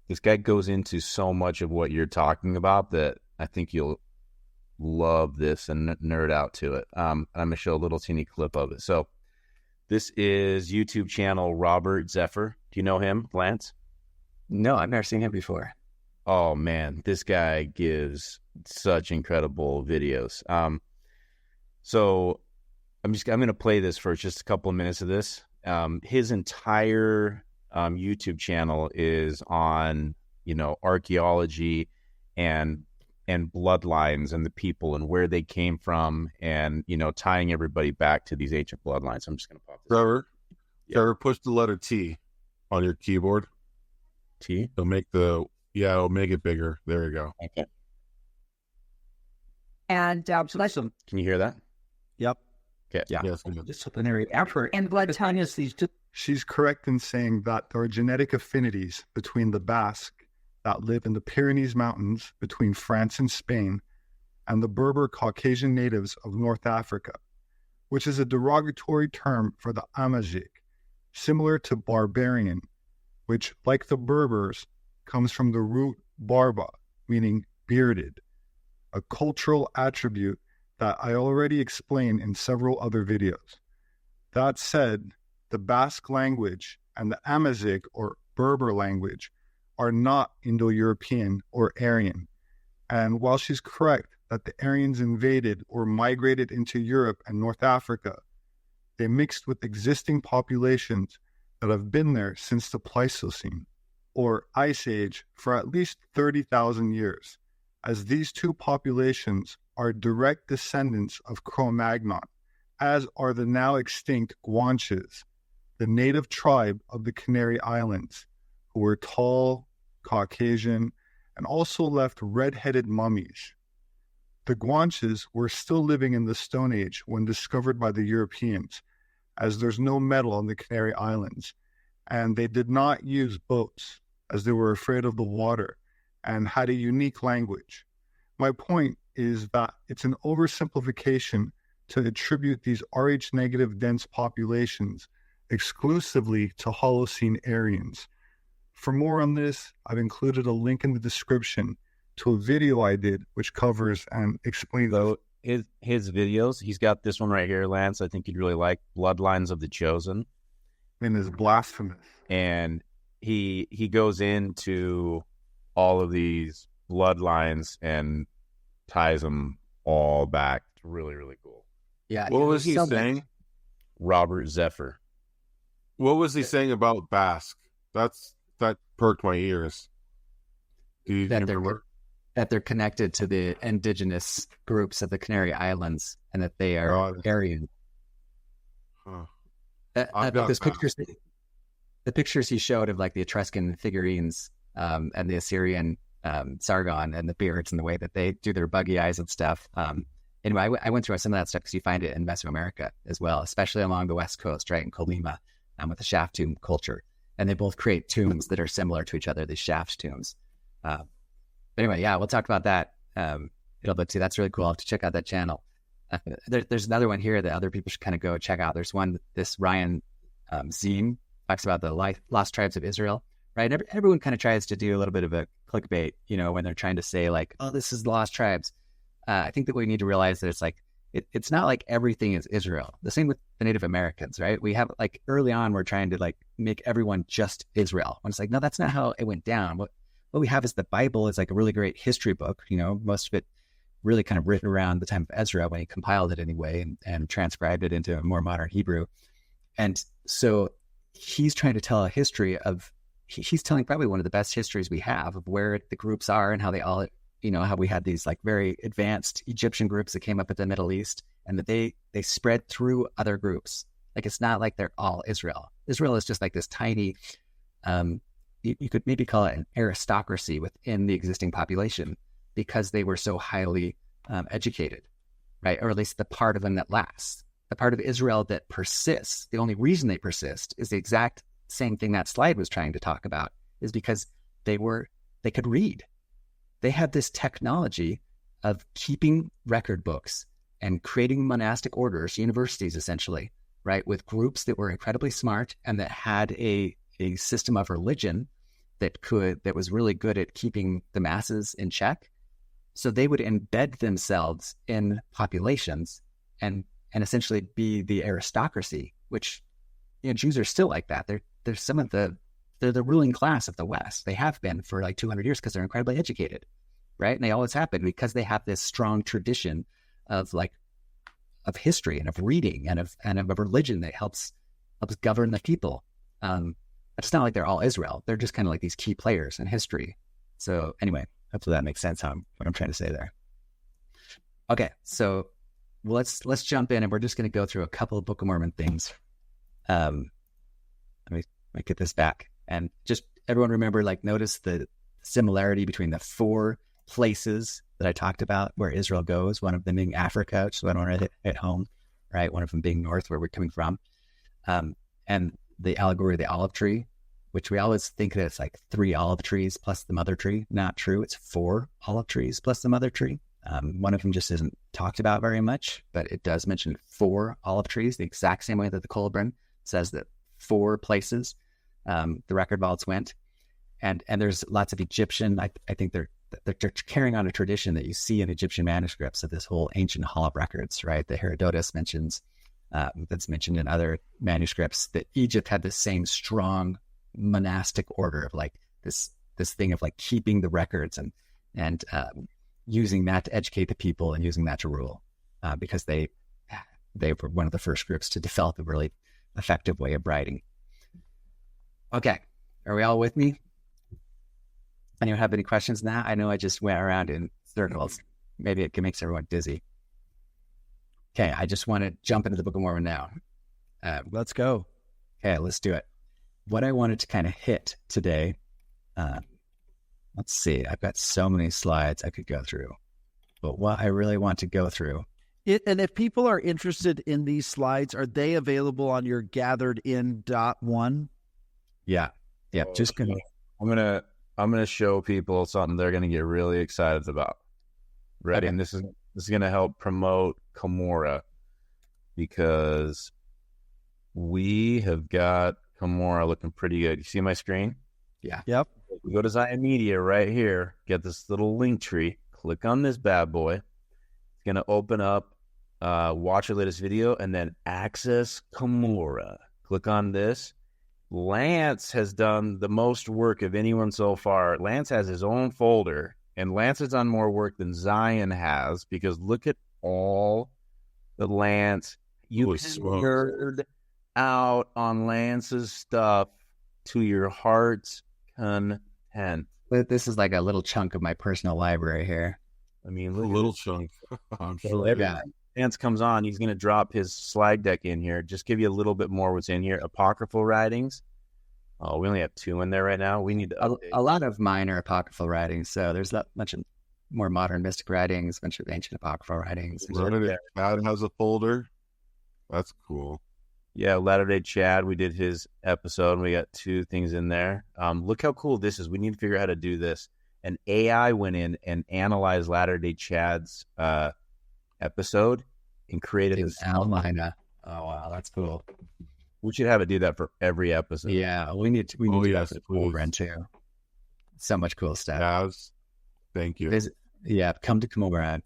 this guy goes into so much of what you're talking about that I think you'll love this and nerd out to it. I'm going to show a little teeny clip of it. So this is YouTube channel Robert Sepehr. Do you know him, Lance? No, I've never seen him before. Oh man, this guy gives such incredible videos. So I'm going to play this for just a couple of minutes of this. His entire YouTube channel is on, archaeology and bloodlines and the people and where they came from, and, tying everybody back to these ancient bloodlines. I'm just going to pop this. Trevor, push the letter T on your keyboard. T. It'll make it bigger. There you go. Okay. And Can you hear that? Yep. Okay. Yeah. Yes. Disciplinary effort. and blood types. She's correct in saying that there are genetic affinities between the Basque that live in the Pyrenees Mountains between France and Spain and the Berber Caucasian natives of North Africa, which is a derogatory term for the Amazigh, similar to barbarian, which, like the Berbers, comes from the root barba, meaning bearded, a cultural attribute that I already explained in several other videos. That said, the Basque language and the Amazigh or Berber language are not Indo-European or Aryan. And while she's correct that the Aryans invaded or migrated into Europe and North Africa, they mixed with existing populations that have been there since the Pleistocene, or Ice Age, for at least 30,000 years, as these two populations are direct descendants of Cro-Magnon, as are the now extinct Guanches, the native tribe of the Canary Islands, who were tall, Caucasian, and also left red-headed mummies. The Guanches were still living in the Stone Age when discovered by the Europeans, as there's no metal on the Canary Islands, and they did not use boats, as they were afraid of the water, and had a unique language. My point is that it's an oversimplification to attribute these Rh-negative dense populations exclusively to Holocene Aryans. For more on this, I've included a link in the description to a video I did which covers and explains. So his videos, he's got this one right here, Lance. I think you'd really like Bloodlines of the Chosen. And is blasphemous. And he goes into all of these bloodlines and ties them all back. It's really, really cool. Yeah. What was he so saying? Robert Zephyr. What was he saying about Basque? That perked my ears. Do you remember? that they're connected to the indigenous groups of the Canary Islands and that they are Aryan. Huh. The pictures he showed of like the Etruscan figurines and the Assyrian Sargon and the beards and the way that they do their buggy eyes and stuff. Anyway, I went through some of that stuff because you find it in Mesoamerica as well, especially along the West Coast, right, in Colima, with the shaft tomb culture. And they both create tombs that are similar to each other, these shaft tombs. But anyway, yeah, we'll talk about that a little bit too. That's really cool. I'll have to check out that channel. There's another one here that other people should kind of go check out. There's one, this Ryan Zine talks about the lost tribes of Israel, right? Everyone kind of tries to do a little bit of a clickbait, when they're trying to say like, oh, this is the lost tribes. I think that we need to realize that it's like, it's not like everything is Israel. The same with the Native Americans, right? We have like early on, we're trying to like make everyone just Israel. When it's like, no, that's not how it went down. What we have is the Bible is like a really great history book, most of it really kind of written around the time of Ezra when he compiled it anyway and transcribed it into a more modern Hebrew. And so he's trying to tell a history of, he's telling probably one of the best histories we have of where the groups are and how they all, how we had these like very advanced Egyptian groups that came up in the Middle East and that they spread through other groups. Like, it's not like they're all Israel. Israel is just like this tiny, you could maybe call it an aristocracy within the existing population because they were so highly educated, right? Or at least the part of them that lasts. The part of Israel that persists, the only reason they persist is the exact same thing that slide was trying to talk about, is because they could read. They had this technology of keeping record books and creating monastic orders, universities essentially, right? With groups that were incredibly smart and that had a system of religion that was really good at keeping the masses in check. So they would embed themselves in populations and essentially be the aristocracy, which Jews are still like that. They're some of they're the ruling class of the West. They have been for like 200 years because they're incredibly educated, right? And they always have been because they have this strong tradition of history and of reading and of a religion that helps govern the people. It's not like they're all Israel. They're just kind of like these key players in history. So anyway, hopefully that makes sense what I'm trying to say there. Okay, so let's jump in and we're just going to go through a couple of Book of Mormon things. Let me get this back. And just everyone remember, like, notice the similarity between the 4 places that I talked about where Israel goes, one of them being Africa, which is what I want to hit home, right? One of them being north, where we're coming from. And the allegory of the olive tree, which we always think that it's like 3 olive trees plus the mother tree. Not true. It's 4 olive trees plus the mother tree. One of them just isn't talked about very much, but it does mention 4 olive trees, the exact same way that the Colburn says that 4 places the record vaults went. And there's lots of Egyptian, I think they're carrying on a tradition that you see in Egyptian manuscripts of this whole ancient hall of records, right? The Herodotus mentions, that's mentioned in other manuscripts, that Egypt had the same strong monastic order of like this thing of like keeping the records and using that to educate the people and using that to rule, because they were one of the first groups to develop a really effective way of writing. Okay, are we all with me? Anyone have any questions now? I know I just went around in circles. Maybe it makes everyone dizzy. Okay, I just want to jump into the Book of Mormon now. Let's go. Okay, let's do it. What I wanted to kind of hit today, let's see, I've got so many slides I could go through, but what I really want to go through. And if people are interested in these slides, are they available on your gathered.in.1? Yeah. Just gonna. I'm gonna show people something they're gonna get really excited about. Ready? Okay. And this is gonna help promote Cumorah, because we have got Cumorah looking pretty good. You see my screen? Yeah. Yep. We go to Zion Media right here. Get this little link tree. Click on this bad boy. It's gonna open up. Watch our latest video, and then access Cumorah. Click on this. Lance has done the most work of anyone so far. Lance has his own folder, and Lance has done more work than Zion has, because look at all the Lance. You Holy can smokes. nerd out on Lance's stuff to your heart's content. This is like a little chunk of my personal library here. I mean, A look at little this. chunk. I'm So sure. every Yeah. time Lance comes on, he's going to drop his slide deck in here. Just give you a little bit more what's in here. Apocryphal writings. Oh, we only have 2 in there right now. We need to update. A lot of minor apocryphal writings. So there's a bunch of more modern mystic writings, a bunch of ancient apocryphal writings. Latter-day Chad has a folder. That's cool. Yeah, Latter-day Chad, we did his episode, and we got 2 things in there. Look how cool this is. We need to figure out how to do this. An AI went in and analyzed Latter-day Chad's episode and created Dude, this. Alma. Oh wow, that's cool. We should have it do that for every episode. Yeah, we need to do yes, that for the please. rent too. So much cool stuff. Chaz, thank you. Come to Cumorah,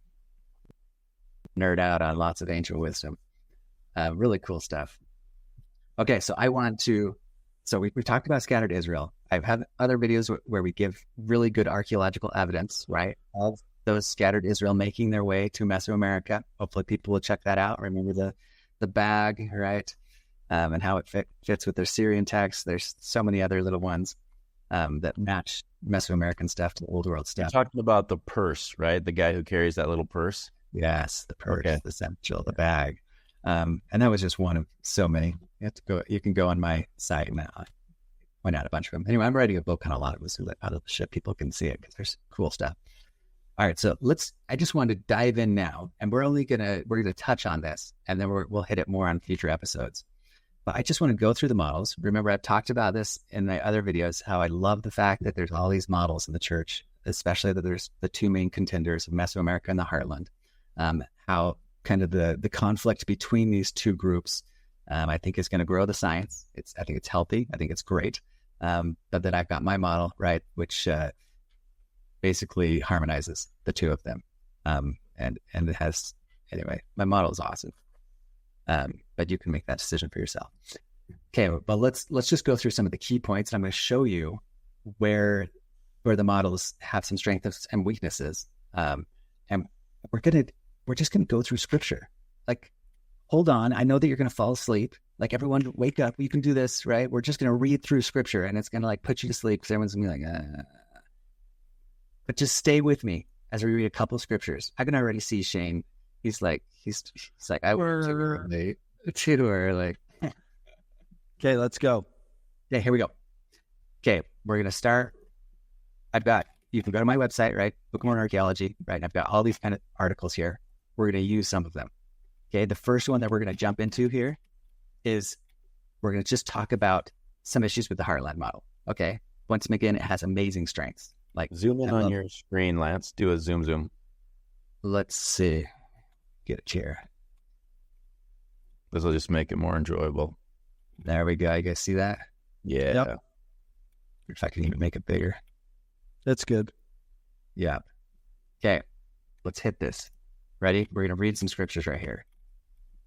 nerd out on lots of ancient wisdom. Really cool stuff. Okay, so we talked about scattered Israel. I've had other videos where we give really good archaeological evidence, right, of those scattered Israel making their way to Mesoamerica. Hopefully people will check that out. Remember the bag, right? And how it fits with their Syrian text. There's so many other little ones that match Mesoamerican stuff to Old World You're stuff. talking about the purse, right? The guy who carries that little purse. Yes, the purse, Okay. the essential, the bag. And that was just one of so many. You can go on my site and point out a bunch of them. Anyway, I'm writing a book on a lot of this out of the ship. People can see it because there's cool stuff. All right, so I just want to dive in now, and we're gonna touch on this, and then we'll hit it more on future episodes. But I just want to go through the models. Remember, I've talked about this in my other videos, how I love the fact that there's all these models in the church, especially that there's the 2 main contenders of Mesoamerica and the Heartland. How kind of the conflict between these 2 groups, I think is going to grow the science. I think it's healthy. I think it's great. But then I've got my model, right, which basically harmonizes the 2 of them. And it has, anyway, my model is awesome. But you can make that decision for yourself. Okay, but let's just go through some of the key points. And I'm going to show you where the models have some strengths and weaknesses. And we're just going to go through scripture. Like, hold on. I know that you're going to fall asleep. Like, everyone wake up. You can do this, right? We're just going to read through scripture, and it's going to like put you to sleep because everyone's going to be like, But just stay with me as we read a couple of scriptures. I can already see Shane. He's like, I was too early. Okay, let's go. Okay, here we go. Okay, we're going to start. You can go to my website, right? Book of Mormon Archaeology, right? And I've got all these kind of articles here. We're going to use some of them. Okay, the first one that we're going to jump into here is we're going to just talk about some issues with the Heartland model. Okay, once again, it has amazing strengths. Like Zoom in on your screen, Lance. Do a zoom. Let's see. Get a chair. This will just make it more enjoyable. There we go. You guys see that? Yeah. Yep. If I can even make it bigger. That's good. Yeah. Okay, let's hit this. Ready? We're going to read some scriptures right here.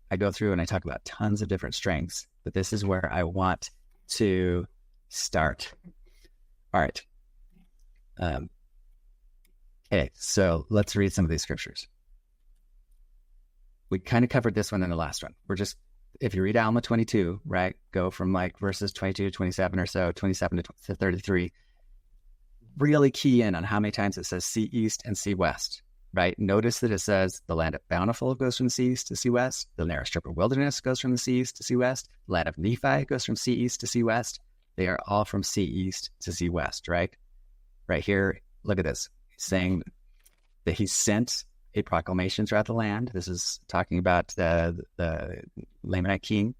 I go through and I talk about tons of different strengths, but this is where I want to start. All right. Okay, so let's read some of these scriptures. We kind of covered this one in the last one. If you read Alma 22, right, go from like verses 22 to 27 or so, 27 to 33, really key in on how many times it says sea east and sea west, right? Notice that it says the land of Bountiful goes from the sea east to sea west. The narrow strip of wilderness goes from the sea east to sea west. The land of Nephi goes from sea east to sea west. They are all from sea east to sea west, right? Right here, look at this. He's saying that he sent a proclamation throughout the land. This is talking about the Lamanite king.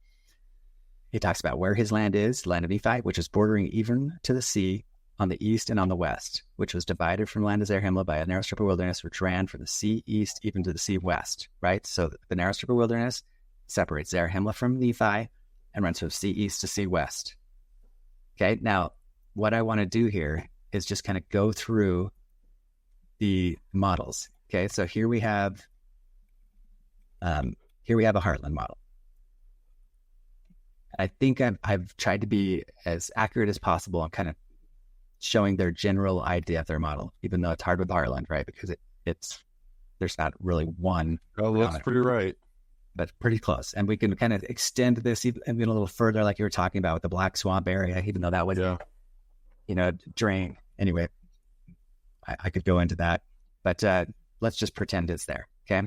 He talks about where his land is, the land of Nephi, which is bordering even to the sea on the east and on the west, which was divided from the land of Zarahemla by a narrow strip of wilderness, which ran from the sea east even to the sea west, right? So the narrow strip of wilderness separates Zarahemla from Nephi and runs from sea east to sea west. Okay, now what I want to do here is just kind of go through the models. Okay, so here we have a Heartland model. I think I've tried to be as accurate as possible on kind of showing their general idea of their model, even though it's hard with Heartland, right? Because there's not really one. Oh, that's pretty right. But pretty close. And we can kind of extend this even a little further, like you were talking about with the Black Swamp area, even though that was, drain. Anyway, I could go into that, but let's just pretend it's there, okay?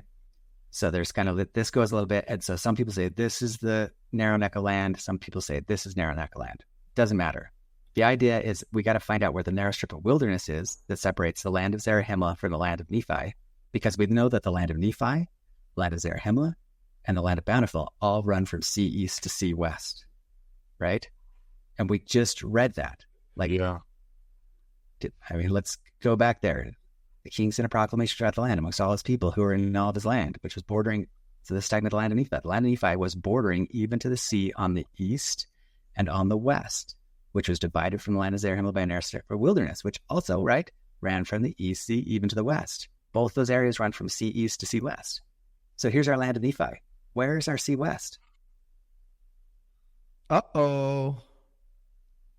So there's kind of, this goes a little bit, and so some people say this is the narrow neck of land, some people say this is narrow neck of land. Doesn't matter. The idea is we got to find out where the narrow strip of wilderness is that separates the land of Zarahemla from the land of Nephi, because we know that the land of Nephi, land of Zarahemla, and the land of Bountiful all run from sea east to sea west, right? And we just read that. Let's go back there. The king sent a proclamation throughout the land amongst all his people who were in all of his land, which was bordering, so this talking about the land of Nephi. The land of Nephi was bordering even to the sea on the east and on the west, which was divided from the land of Zarahemla by a narrow strip of wilderness, which also, right, ran from the east sea even to the west. Both those areas run from sea east to sea west. So here's our land of Nephi. Where is our sea west? Uh-oh.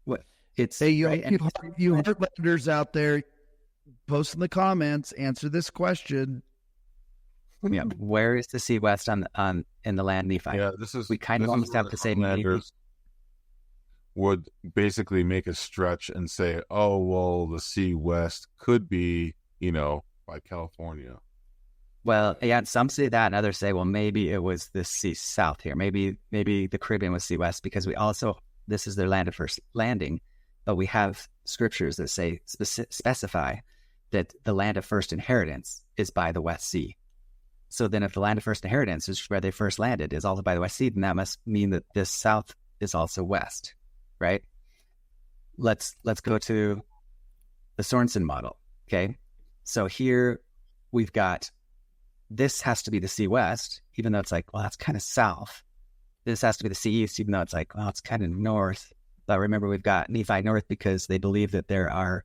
What? It's Hey, you right, Heartlanders out there, post in the comments, answer this question. Yeah, where is the sea west in the land of Nephi? Yeah, we kind of almost have to say Heartlanders would basically make a stretch and say, oh, well, the sea west could be, by California. Well, yeah, some say that, and others say, well, maybe it was the sea south here. Maybe the Caribbean was sea west, because this is their land of first landing, but we have scriptures that say, specify that the land of first inheritance is by the West Sea. So then if the land of first inheritance is where they first landed is also by the West Sea, then that must mean that this south is also west, right? Let's go to the Sorensen model, okay? So here we've got, this has to be the sea west, even though it's like, well, that's kind of south. This has to be the sea east, even though it's like, well, it's kind of north. But remember, we've got Nephi north because they believe that there are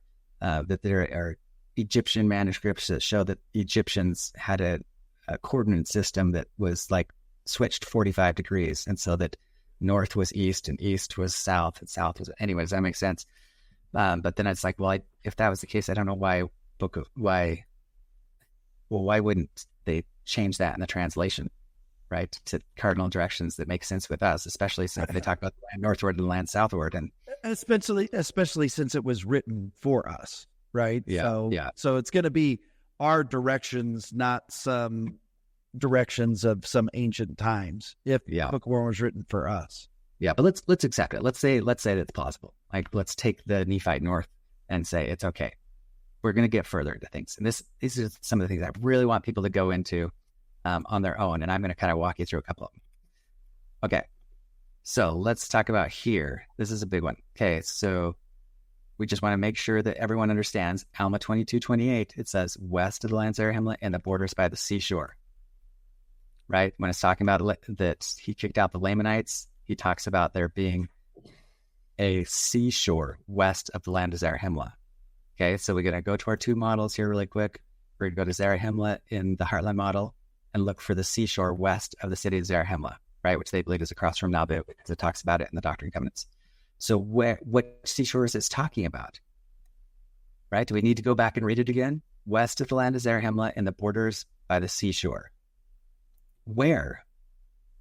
Egyptian manuscripts that show that Egyptians had a coordinate system that was like switched 45 degrees. And so that north was east and east was south and south was, anyway, does that make sense? But then it's like, well, if that was the case, I don't know why wouldn't they change that in the translation, right, to cardinal directions that make sense with us, especially since they talk about the land northward and the land southward, and especially since it was written for us, right? So it's going to be our directions, not some directions of some ancient times. If Book of Mormon was written for us, Yeah, but let's accept it. Let's say that it's plausible. Like, let's take the Nephite north and say it's okay. We're going to get further into things. And these are some of the things I really want people to go into on their own. And I'm going to kind of walk you through a couple of them. Okay. So let's talk about here. This is a big one. Okay. So we just want to make sure that everyone understands Alma 22:28. It says west of the land of Zarahemla and the borders by the seashore. Right? When it's talking about that he kicked out the Lamanites, he talks about there being a seashore west of the land of Zarahemla. Okay, so we're going to go to our two models here really quick. We're going to go to Zarahemla in the Heartland model and look for the seashore west of the city of Zarahemla, right, which they believe is across from Nauvoo because it talks about it in the Doctrine and Covenants. So what seashore is it talking about? Right? Do we need to go back and read it again? West of the land of Zarahemla and the borders by the seashore. Where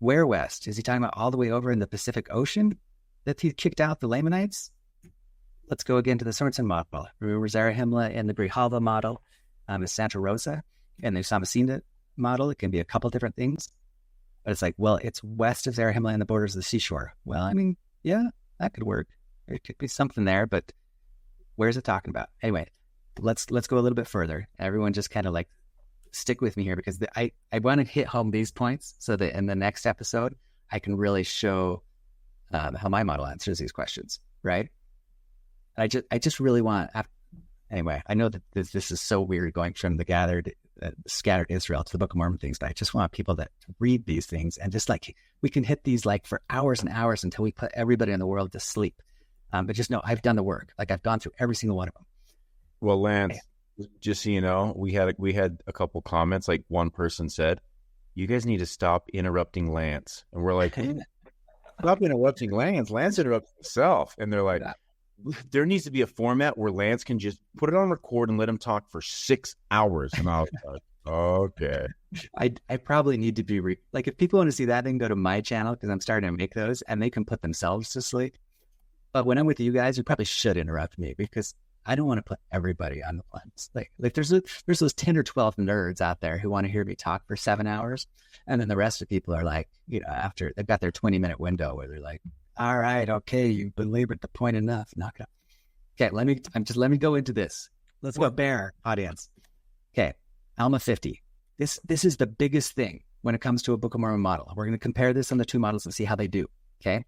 west? Is he talking about all the way over in the Pacific Ocean that he kicked out the Lamanites? Let's go again to the Sorensen model. Remember Zarahemla and the Grijalva model is Santa Rosa, and the Usamasina model. It can be a couple different things, but it's like, well, it's west of Zarahemla and the borders of the seashore. Well, I mean, yeah, that could work. There could be something there, but where's it talking about? Anyway, let's go a little bit further. Everyone just kind of like stick with me here because I want to hit home these points so that in the next episode, I can really show how my model answers these questions, right? I just really want, anyway, I know that this is so weird going from the scattered Israel to the Book of Mormon things, but I just want people that read these things and just like, we can hit these like for hours and hours until we put everybody in the world to sleep. But just know I've done the work. Like I've gone through every single one of them. Well, Lance, just so you know, we had a couple comments. Like one person said, "You guys need to stop interrupting Lance," and we're like, "Stop interrupting Lance. Lance interrupts himself." And they're like, "There needs to be a format where Lance can just put it on record and let him talk for 6 hours." And I was like, "Okay." I probably need to be like if people want to see that, they can go to my channel because I'm starting to make those, and they can put themselves to sleep. But when I'm with you guys, you probably should interrupt me because I don't want to put everybody on the planet. Like there's those 10 or 12 nerds out there who want to hear me talk for 7 hours. And then the rest of people are like, you know, after they've got their 20-minute window where they're like, all right, okay, you belabored the point enough. Knock it up. Okay, let me go into this. Let's go bear audience. Okay, Alma 50. This is the biggest thing when it comes to a Book of Mormon model. We're going to compare this on the two models and see how they do. Okay.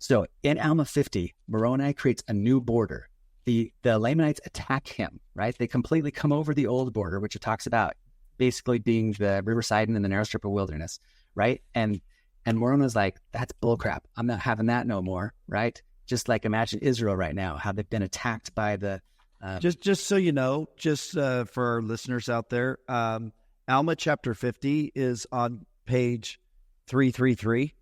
So in Alma 50, Moroni creates a new border. The Lamanites attack him, right? They completely come over the old border, which it talks about basically being the Riverside and the narrow strip of wilderness, right? And Moroni's like, that's bullcrap. I'm not having that no more, right? Just like imagine Israel right now, how they've been attacked by the... Just so you know, for our listeners out there, Alma chapter 50 is on page 333.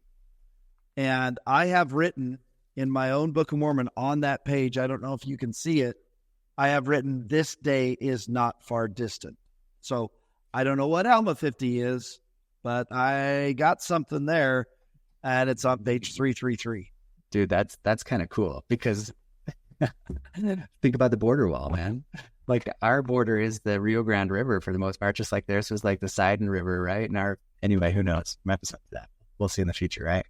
And I have written in my own Book of Mormon on that page, I don't know if you can see it, I have written, this day is not far distant. So I don't know what Alma 50 is, but I got something there, and it's on page 333. Dude, that's kind of cool because think about the border wall, man. Like our border is the Rio Grande River for the most part, just like theirs was like the Sidon River, right? And anyway, who knows? Might be something to that. We'll see in the future, right?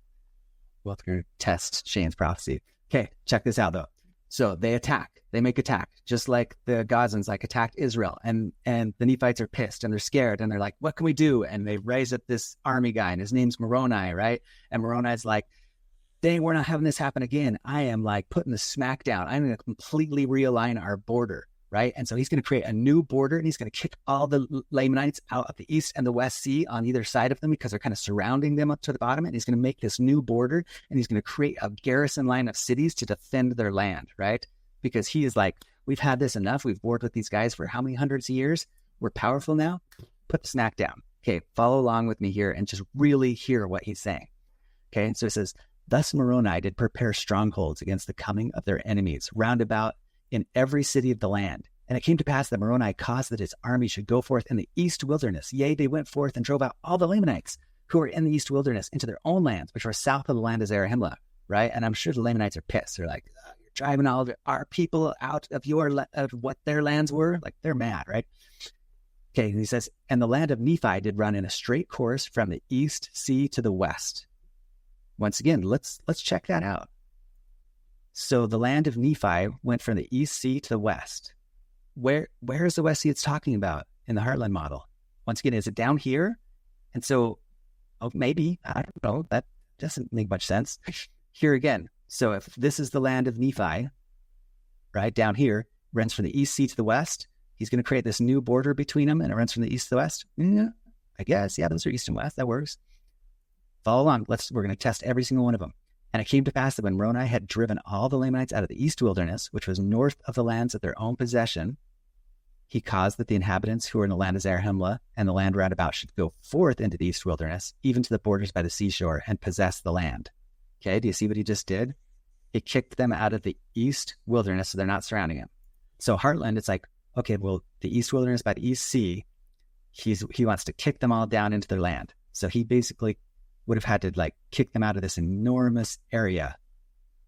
We'll have to test Shane's prophecy. Okay, check this out though. So they make attack, just like the Gazans like attacked Israel, and the Nephites are pissed and they're scared and they're like, what can we do? And they raise up this army guy and his name's Moroni, right? And Moroni's like, dang, we're not having this happen again. I am like putting the smack down. I'm going to completely realign our border, right? And so he's going to create a new border and he's going to kick all the Lamanites out of the east and the west sea on either side of them because they're kind of surrounding them up to the bottom. And he's going to make this new border and he's going to create a garrison line of cities to defend their land, right? Because he is like, we've had this enough. We've warred with these guys for how many hundreds of years? We're powerful now. Put the smack down. Okay, follow along with me here and just really hear what he's saying. Okay, so it says, thus Moroni did prepare strongholds against the coming of their enemies round about in every city of the land. And it came to pass that Moroni caused that his army should go forth in the east wilderness. Yea, they went forth and drove out all the Lamanites who were in the east wilderness into their own lands, which were south of the land of Zarahemla, right? And I'm sure the Lamanites are pissed. They're like, you're driving all of our people out of of what their lands were. Like they're mad, right? Okay, and he says, and the land of Nephi did run in a straight course from the east sea to the west. once again, let's check that out. So the land of Nephi went from the East Sea to the West. Where is the West Sea it's talking about in the Heartland model? Once again, is it down here? And so, maybe, I don't know, that doesn't make much sense. Here again, so if this is the land of Nephi, right, down here, runs from the East Sea to the West, he's going to create this new border between them, and it runs from the East to the West? Yeah, I guess, yeah, those are East and West, that works. Follow along, we're going to test every single one of them. And it came to pass that when Moroni had driven all the Lamanites out of the east wilderness, which was north of the lands of their own possession, he caused that the inhabitants who were in the land of Zarahemla and the land round about should go forth into the east wilderness, even to the borders by the seashore, and possess the land. Okay, do you see what he just did? He kicked them out of the east wilderness, so they're not surrounding him. So Heartland, it's like, okay, well, the east wilderness by the East Sea, he wants to kick them all down into their land. So he basically would have had to like kick them out of this enormous area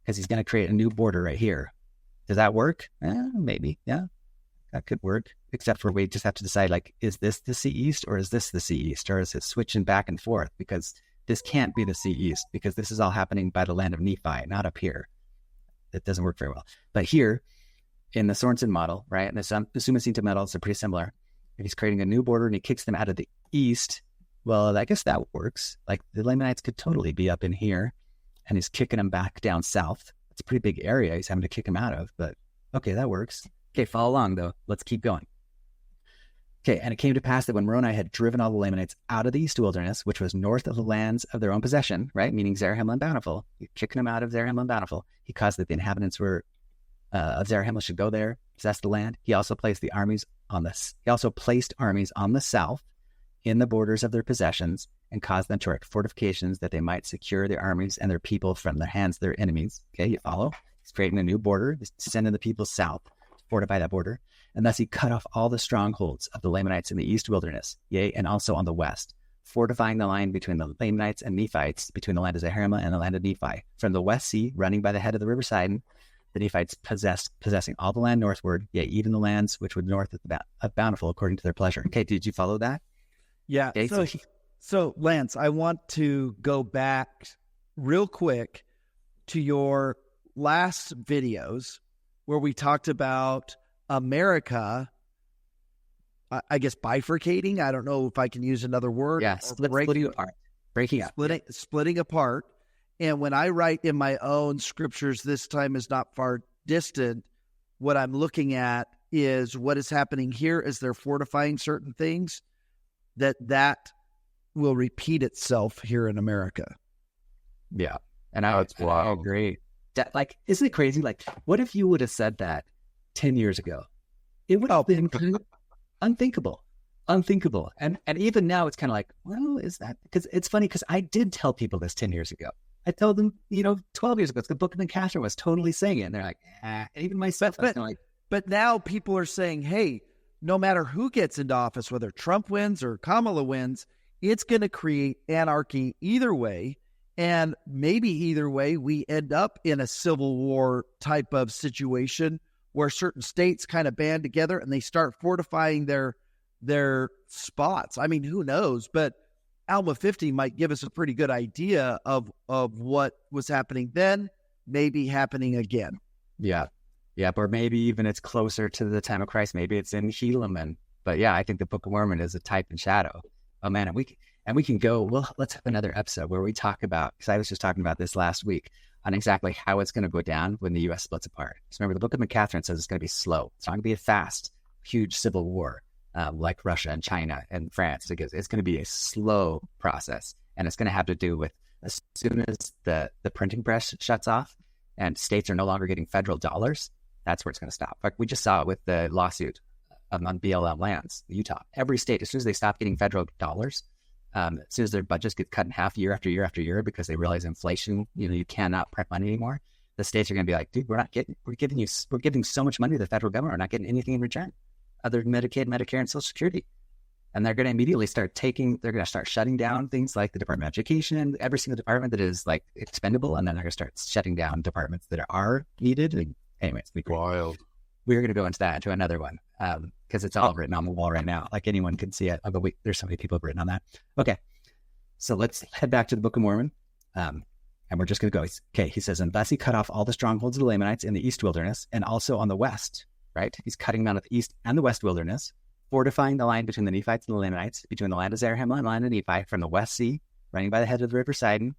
because he's going to create a new border right here. Does that work? Maybe. Yeah, that could work. Except for we just have to decide, like, is this the Sea East or is this the Sea East, or is it switching back and forth? Because this can't be the Sea East, because this is all happening by the land of Nephi, not up here. It doesn't work very well. But here in the Sorensen model, right, and the Sumacinta models are pretty similar. If he's creating a new border and he kicks them out of the east, well, I guess that works. Like the Lamanites could totally be up in here, and he's kicking them back down south. It's a pretty big area he's having to kick them out of, but okay, that works. Okay, follow along though. Let's keep going. Okay, and it came to pass that when Moroni had driven all the Lamanites out of the east wilderness, which was north of the lands of their own possession, right, meaning Zarahemla and Bountiful, kicking them out of Zarahemla and Bountiful, he caused that the inhabitants of Zarahemla should go there, possess the land. He also placed armies on the south in the borders of their possessions, and caused them to erect fortifications that they might secure their armies and their people from the hands of their enemies. Okay, you follow? He's creating a new border, he's sending the people south to fortify that border, and thus he cut off all the strongholds of the Lamanites in the east wilderness, yea, and also on the west, fortifying the line between the Lamanites and Nephites, between the land of Zarahemla and the land of Nephi. From the west sea, running by the head of the river Sidon, the Nephites possessing all the land northward, yea, even the lands which were north of Bountiful, according to their pleasure. Okay, did you follow that? Yeah. Okay, So Lance, I want to go back real quick to your last videos where we talked about America, I guess bifurcating. I don't know if I can use another word. Yeah, splitting apart. Breaking up. Splitting apart. And when I write in my own scriptures, this time is not far distant, what I'm looking at is what is happening here as they're fortifying certain things, that will repeat itself here in America. Yeah. And I agree. That, like, isn't it crazy? Like, what if you would have said that 10 years ago? It would have been unthinkable. And even now it's kind of like, well, is that, because it's funny, because I did tell people this 10 years ago. I told them, 12 years ago, the Book of Catherine was totally saying it. And they're like, even myself. But now people are saying, hey, no matter who gets into office, whether Trump wins or Kamala wins, it's going to create anarchy either way. And maybe either way, we end up in a civil war type of situation where certain states kind of band together and they start fortifying their spots. I mean, who knows? But Alma 50 might give us a pretty good idea of what was happening then, maybe happening again. Yeah. Yeah, or maybe even it's closer to the time of Christ. Maybe it's in Helaman. But yeah, I think the Book of Mormon is a type and shadow. Oh man, and we can go, well, let's have another episode where we talk about, because I was just talking about this last week, on exactly how it's going to go down when the U.S. splits apart. Because remember, the Book of Catherine says it's going to be slow. It's not going to be a fast, huge civil war like Russia and China and France. It's going to be a slow process. And it's going to have to do with, as soon as the printing press shuts off and states are no longer getting federal dollars, that's where it's going to stop. Like we just saw it with the lawsuit on BLM lands, Utah. Every state, as soon as they stop getting federal dollars, as soon as their budgets get cut in half year after year after year because they realize inflation, you cannot print money anymore. The states are going to be like, dude, we're giving so much money to the federal government, we're not getting anything in return other than Medicaid, Medicare, and Social Security. And they're going to immediately start shutting down things like the Department of Education, every single department that is like expendable, and then they're going to start shutting down departments that are needed. And anyways, wild. We're going to go into another one because it's all written on the wall right now. Like anyone can see it. There's so many people have written on that. Okay, so let's head back to the Book of Mormon. And we're just going to go, okay, he says, and thus he cut off all the strongholds of the Lamanites in the east wilderness and also on the west, right? He's cutting them out of the east and the west wilderness, fortifying the line between the Nephites and the Lamanites, between the land of Zarahemla and the land of Nephi from the West Sea, running by the head of the river Sidon.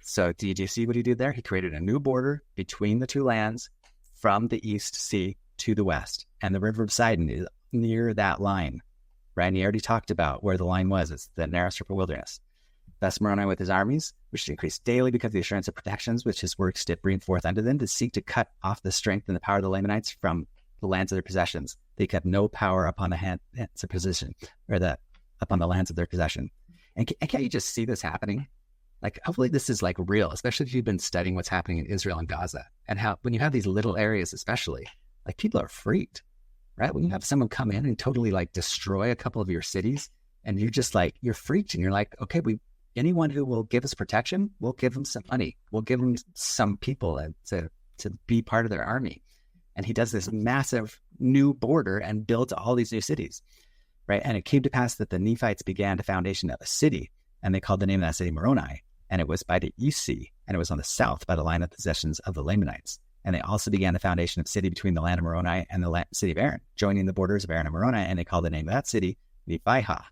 So did you see what he did there? He created a new border between the two lands from the East Sea to the West. And the river of Sidon is near that line, right? And he already talked about where the line was. It's the narrow strip of wilderness. Thus Moroni with his armies, which increased daily because of the assurance of protections which his works did bring forth unto them, to seek to cut off the strength and the power of the Lamanites from the lands of their possessions. They kept no power upon the hands of possession, or upon the lands of their possession. And can't you just see this happening? Like, hopefully this is like real, especially if you've been studying what's happening in Israel and Gaza, and how when you have these little areas, especially, like people are freaked, right? When you have someone come in and totally like destroy a couple of your cities, and you're just like, you're freaked, and you're like, okay, anyone who will give us protection, we'll give them some money, we'll give them some people to be part of their army. And he does this massive new border and builds all these new cities, right? And it came to pass that the Nephites began the foundation of a city, and they called the name of that city Moroni. And it was by the east sea, and it was on the south by the line of possessions of the Lamanites. And they also began the foundation of city between the land of Moroni and the city of Aaron, joining the borders of Aaron and Moroni, and they called the name of that city Nephihah.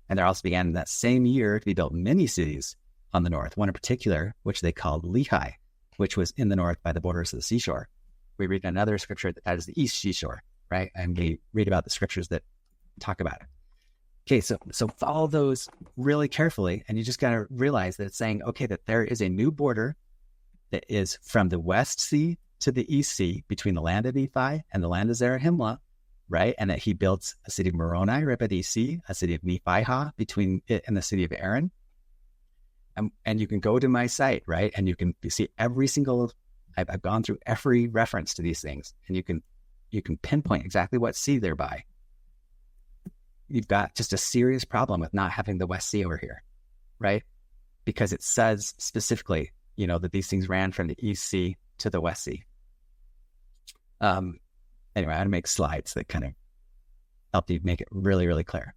And there also began in that same year to be built many cities on the north, one in particular, which they called Lehi, which was in the north by the borders of the seashore. We read another scripture that is the east seashore, right? And we read about the scriptures that talk about it. Okay, so follow those really carefully, and you just got to realize that it's saying, okay, that there is a new border that is from the West Sea to the East Sea between the land of Nephi and the land of Zarahemla, right? And that he built a city of Moroni right by the East Sea, a city of Nephihah between it and the city of Aaron. And you can go to my site, right? And you can see every single, I've gone through every reference to these things, and you can pinpoint exactly what sea they're by. You've got just a serious problem with not having the West Sea over here, right? Because it says specifically, that these things ran from the East Sea to the West Sea. Anyway, I'm going to make slides that kind of help you make it really, really clear.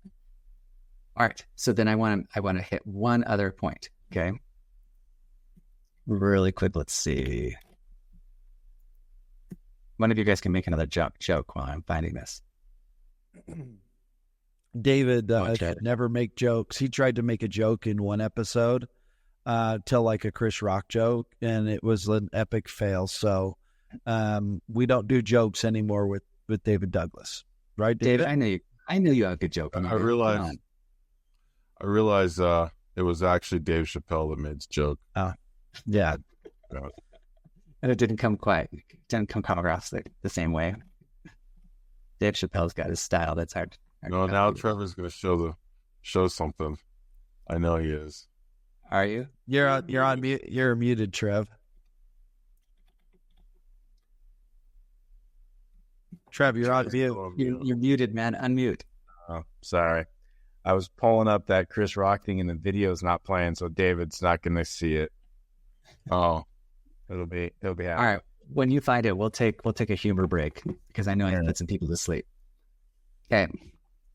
All right. So then I want to hit one other point. Okay. Really quick. Let's see. One of you guys can make another joke while I'm finding this. David should never make jokes. He tried to make a joke in one episode, tell like a Chris Rock joke, and it was an epic fail. So we don't do jokes anymore with David Douglas, right, David? I knew you had a good joke. I realized it was actually Dave Chappelle that made the joke. Yeah. And it didn't come across the same way. Dave Chappelle's got his style. That's hard. No, now Trevor's going to show something. I know he is. Are you? You're on mute. You're muted, Trev. Trev, you're on mute. You're muted, man. Unmute. Oh, sorry. I was pulling up that Chris Rock thing, and the video's not playing, so David's not going to see it. Oh, It'll be happy. All right. When you find it, we'll take a humor break, because I know I put some people to sleep. Okay.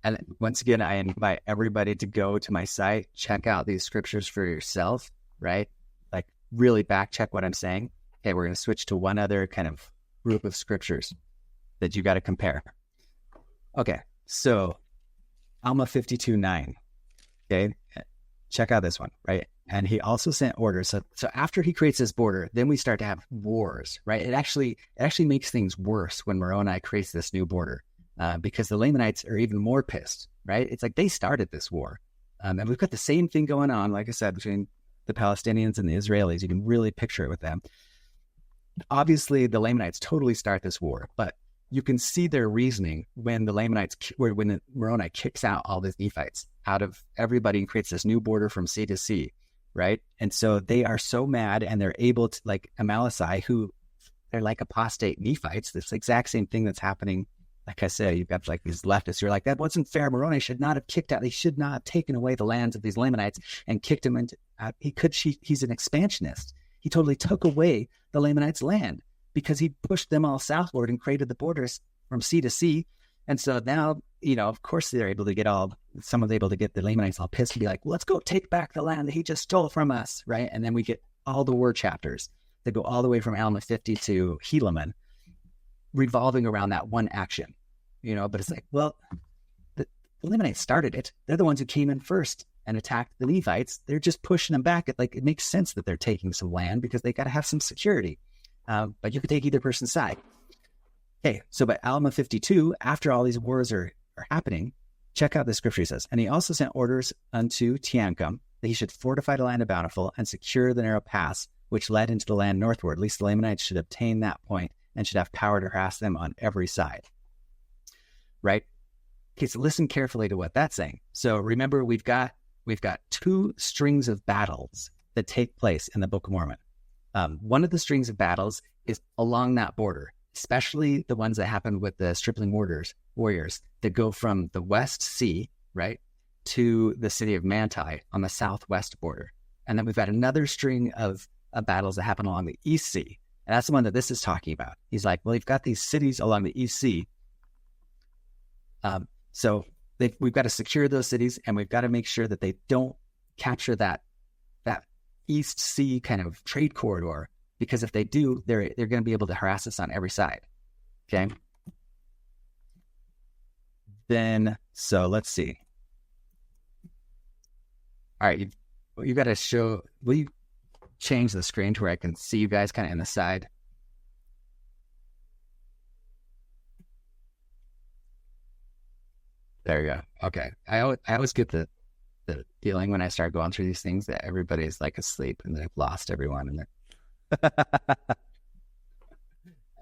And once again, I invite everybody to go to my site, check out these scriptures for yourself, right? Like really back check what I'm saying. Okay, we're going to switch to one other kind of group of scriptures that you got to compare. Okay, so Alma 52:9. Okay, check out this one, right? And he also sent orders. So after he creates this border, then we start to have wars, right? It actually makes things worse when Moroni creates this new border. Because the Lamanites are even more pissed, right? It's like they started this war. And we've got the same thing going on, like I said, between the Palestinians and the Israelis. You can really picture it with them. Obviously, the Lamanites totally start this war, but you can see their reasoning when when Moroni kicks out all these Nephites out of everybody and creates this new border from sea to sea, right? And so they are so mad, and they're able to, like Amalekite, who they're like apostate Nephites. This exact same thing that's happening. Like I said, you've got like these leftists. You're like, that wasn't fair. Moroni should not have kicked out. They should not have taken away the lands of these Lamanites and kicked them into. He's an expansionist. He totally took away the Lamanites' land because he pushed them all southward and created the borders from sea to sea. And so now, of course they're able to get someone's able to get the Lamanites all pissed and be like, well, let's go take back the land that he just stole from us, right? And then we get all the war chapters that go all the way from Alma 50 to Helaman, revolving around that one action, but it's like, well, the Lamanites started it. They're the ones who came in first and attacked the Levites. They're just pushing them back. It makes sense that they're taking some land because they got to have some security. But you could take either person's side. Okay, so by Alma 52, after all these wars are happening, check out the scripture. He says, and he also sent orders unto Teancum that he should fortify the land of Bountiful and secure the narrow pass which led into the land northward. At least the Lamanites should obtain that point and should have power to harass them on every side. Right? Okay, so listen carefully to what that's saying. So remember, we've got two strings of battles that take place in the Book of Mormon. One of the strings of battles is along that border, especially the ones that happen with the stripling warriors that go from the West Sea, right, to the city of Monte on the southwest border. And then we've got another string of battles that happen along the East Sea. And that's the one that this is talking about. He's like, well, you've got these cities along the East Sea. So we've got to secure those cities, and we've got to make sure that they don't capture that East Sea kind of trade corridor, because if they do, they're going to be able to harass us on every side. Okay. Then, so let's see. All right, you got to show. Will you change the screen to where I can see you guys kind of in the side? There you go. Okay. I always get the feeling when I start going through these things that everybody's like asleep and they've lost everyone, and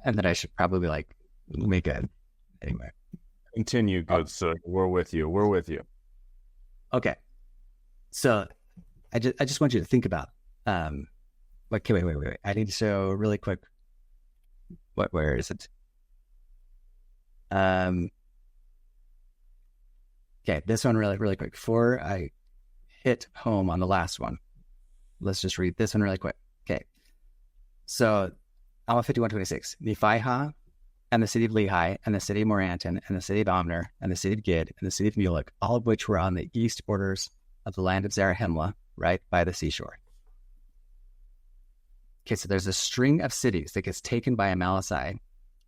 and that I should probably like make a anyway. Continue, good sir. We're with you. Okay. So I just want you to think about okay, wait. I need to show really quick. Where is it? Okay, this one really quick. Before I hit home on the last one, let's just read this one really quick. Okay. So Alma 51:26. Nephihah and the city of Lehi and the city of Moranton and the city of Omner and the city of Gid and the city of Mulek, all of which were on the east borders of the land of Zarahemla, right by the seashore. Okay, so there's a string of cities that gets taken by Amalekite,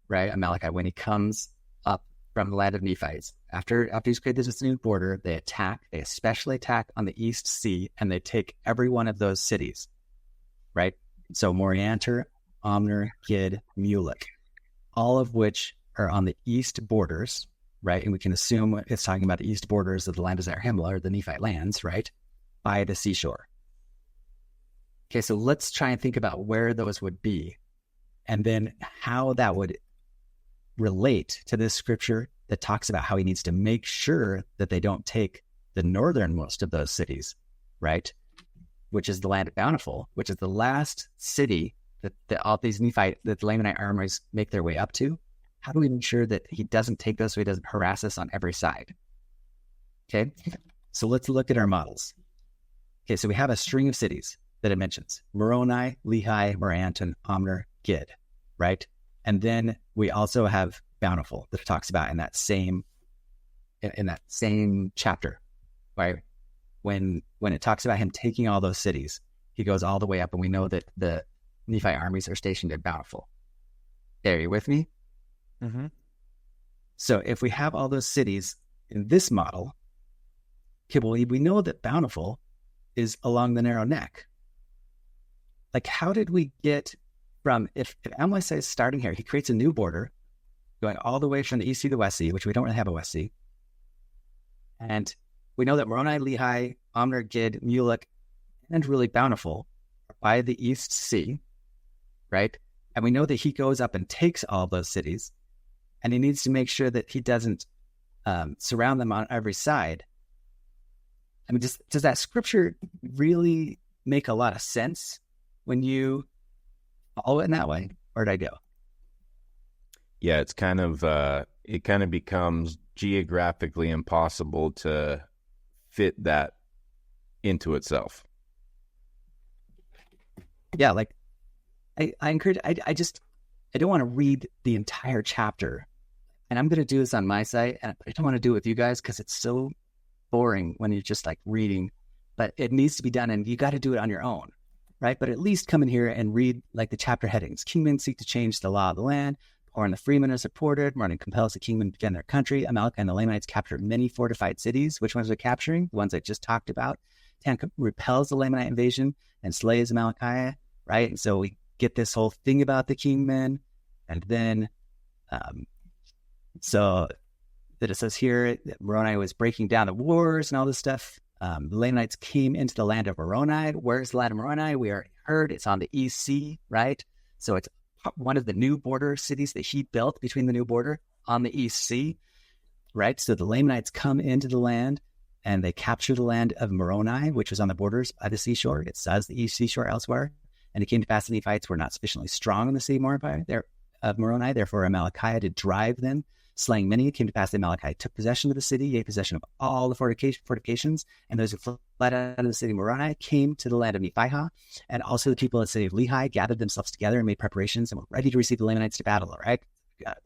right? Amalekite, when he comes up from the land of Nephites. After he's created this new border, they especially attack on the East Sea, and they take every one of those cities, right? So Morianter, Omner, Gid, Mulek, all of which are on the east borders, right? And we can assume it's talking about the east borders of the land of Zarahemla, or the Nephite lands, right? By the seashore. Okay, so let's try and think about where those would be, and then how that would relate to this scripture that talks about how he needs to make sure that they don't take the northernmost of those cities, right? Which is the land of Bountiful, which is the last city that all these Nephite, that the Lamanite armies make their way up to. How do we make sure that he doesn't take those so he doesn't harass us on every side? Okay, so let's look at our models. Okay, so we have a string of cities that it mentions: Moroni, Lehi, Moranton, Omner, Gid, right? And then we also have Bountiful that it talks about in that same chapter, right? When it talks about him taking all those cities, he goes all the way up, and we know that the Nephite armies are stationed at Bountiful. Are you with me? Mm-hmm. So if we have all those cities in this model, okay, well, we know that Bountiful is along the narrow neck. Like, how did we get from, if Alma says starting here, he creates a new border going all the way from the East Sea to the West Sea, which we don't really have a West Sea. And we know that Moroni, Lehi, Omner, Gid, Mulek, and really Bountiful are by the East Sea, right? And we know that he goes up and takes all those cities, and he needs to make sure that he doesn't surround them on every side. I mean, does that scripture really make a lot of sense when you follow it in that way? Where'd I go? Yeah, it's it kind of becomes geographically impossible to fit that into itself. Yeah, like I encourage, I don't want to read the entire chapter. And I'm going to do this on my site, and I don't want to do it with you guys because it's so boring when you're just like reading, but it needs to be done, and you got to do it on your own, right? But at least come in here and read like the chapter headings. Kingmen seek to change the law of the land. Or the freemen are supported. Morning compels the kingmen to defend their country. Amalek and the Lamanites capture many fortified cities. Which ones are capturing? The ones I just talked about. Tan repels the Lamanite invasion and slays Amalekite, right? And so we get this whole thing about the kingmen. And then, so that it says here that Moroni was breaking down the wars and all this stuff. The Lamanites came into the land of Moroni. Where's the land of Moroni? We already heard it's on the East Sea, right? So it's one of the new border cities that he built between the new border on the East Sea, right? So the Lamanites come into the land and they capture the land of Moroni, which was on the borders by the seashore. It says the East Seashore elsewhere. And it came to pass the Nephites were not sufficiently strong in the city of Moroni. Therefore, Amalekite did drive them, slaying many. It came to pass the Amalekite took possession of the city, gave possession of all the fortifications, and those who fled out of the city of Moroni came to the land of Nephihah, and also the people of the city of Lehi gathered themselves together and made preparations and were ready to receive the Lamanites to battle, all right?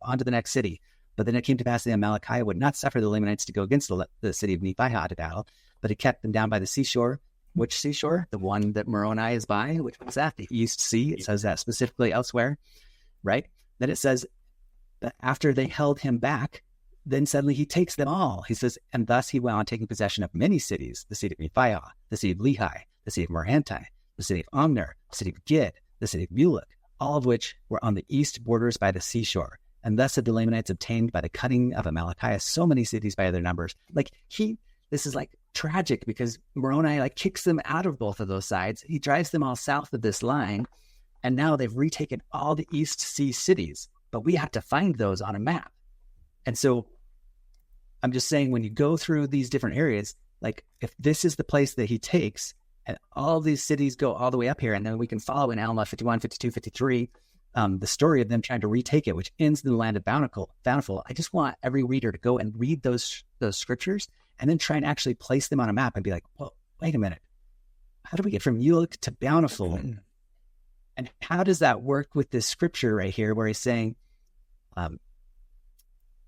On to the next city. But then it came to pass the Amalekite would not suffer the Lamanites to go against the city of Nephihah to battle, but it kept them down by the seashore. Which seashore? The one that Moroni is by. Which one's that? The East Sea. It says that specifically elsewhere, right? Then it says that after they held him back, then suddenly he takes them all. He says, and thus he went on taking possession of many cities, the city of Nephihah, the city of Lehi, the city of Morhanti, the city of Omner, the city of Gid, the city of Mulek, all of which were on the east borders by the seashore. And thus had the Lamanites obtained by the cutting of Amalekite so many cities by their numbers. This is like tragic because Moroni like kicks them out of both of those sides. He drives them all south of this line, and now they've retaken all the East Sea cities, but we have to find those on a map. And so I'm just saying, when you go through these different areas, like if this is the place that he takes and all these cities go all the way up here, and then we can follow in Alma 51, 52, 53, the story of them trying to retake it, which ends in the land of Bountiful. I just want every reader to go and read those scriptures and then try and actually place them on a map and be like, well, wait a minute. How do we get from Mulek to Bountiful? And how does that work with this scripture right here where he's saying, and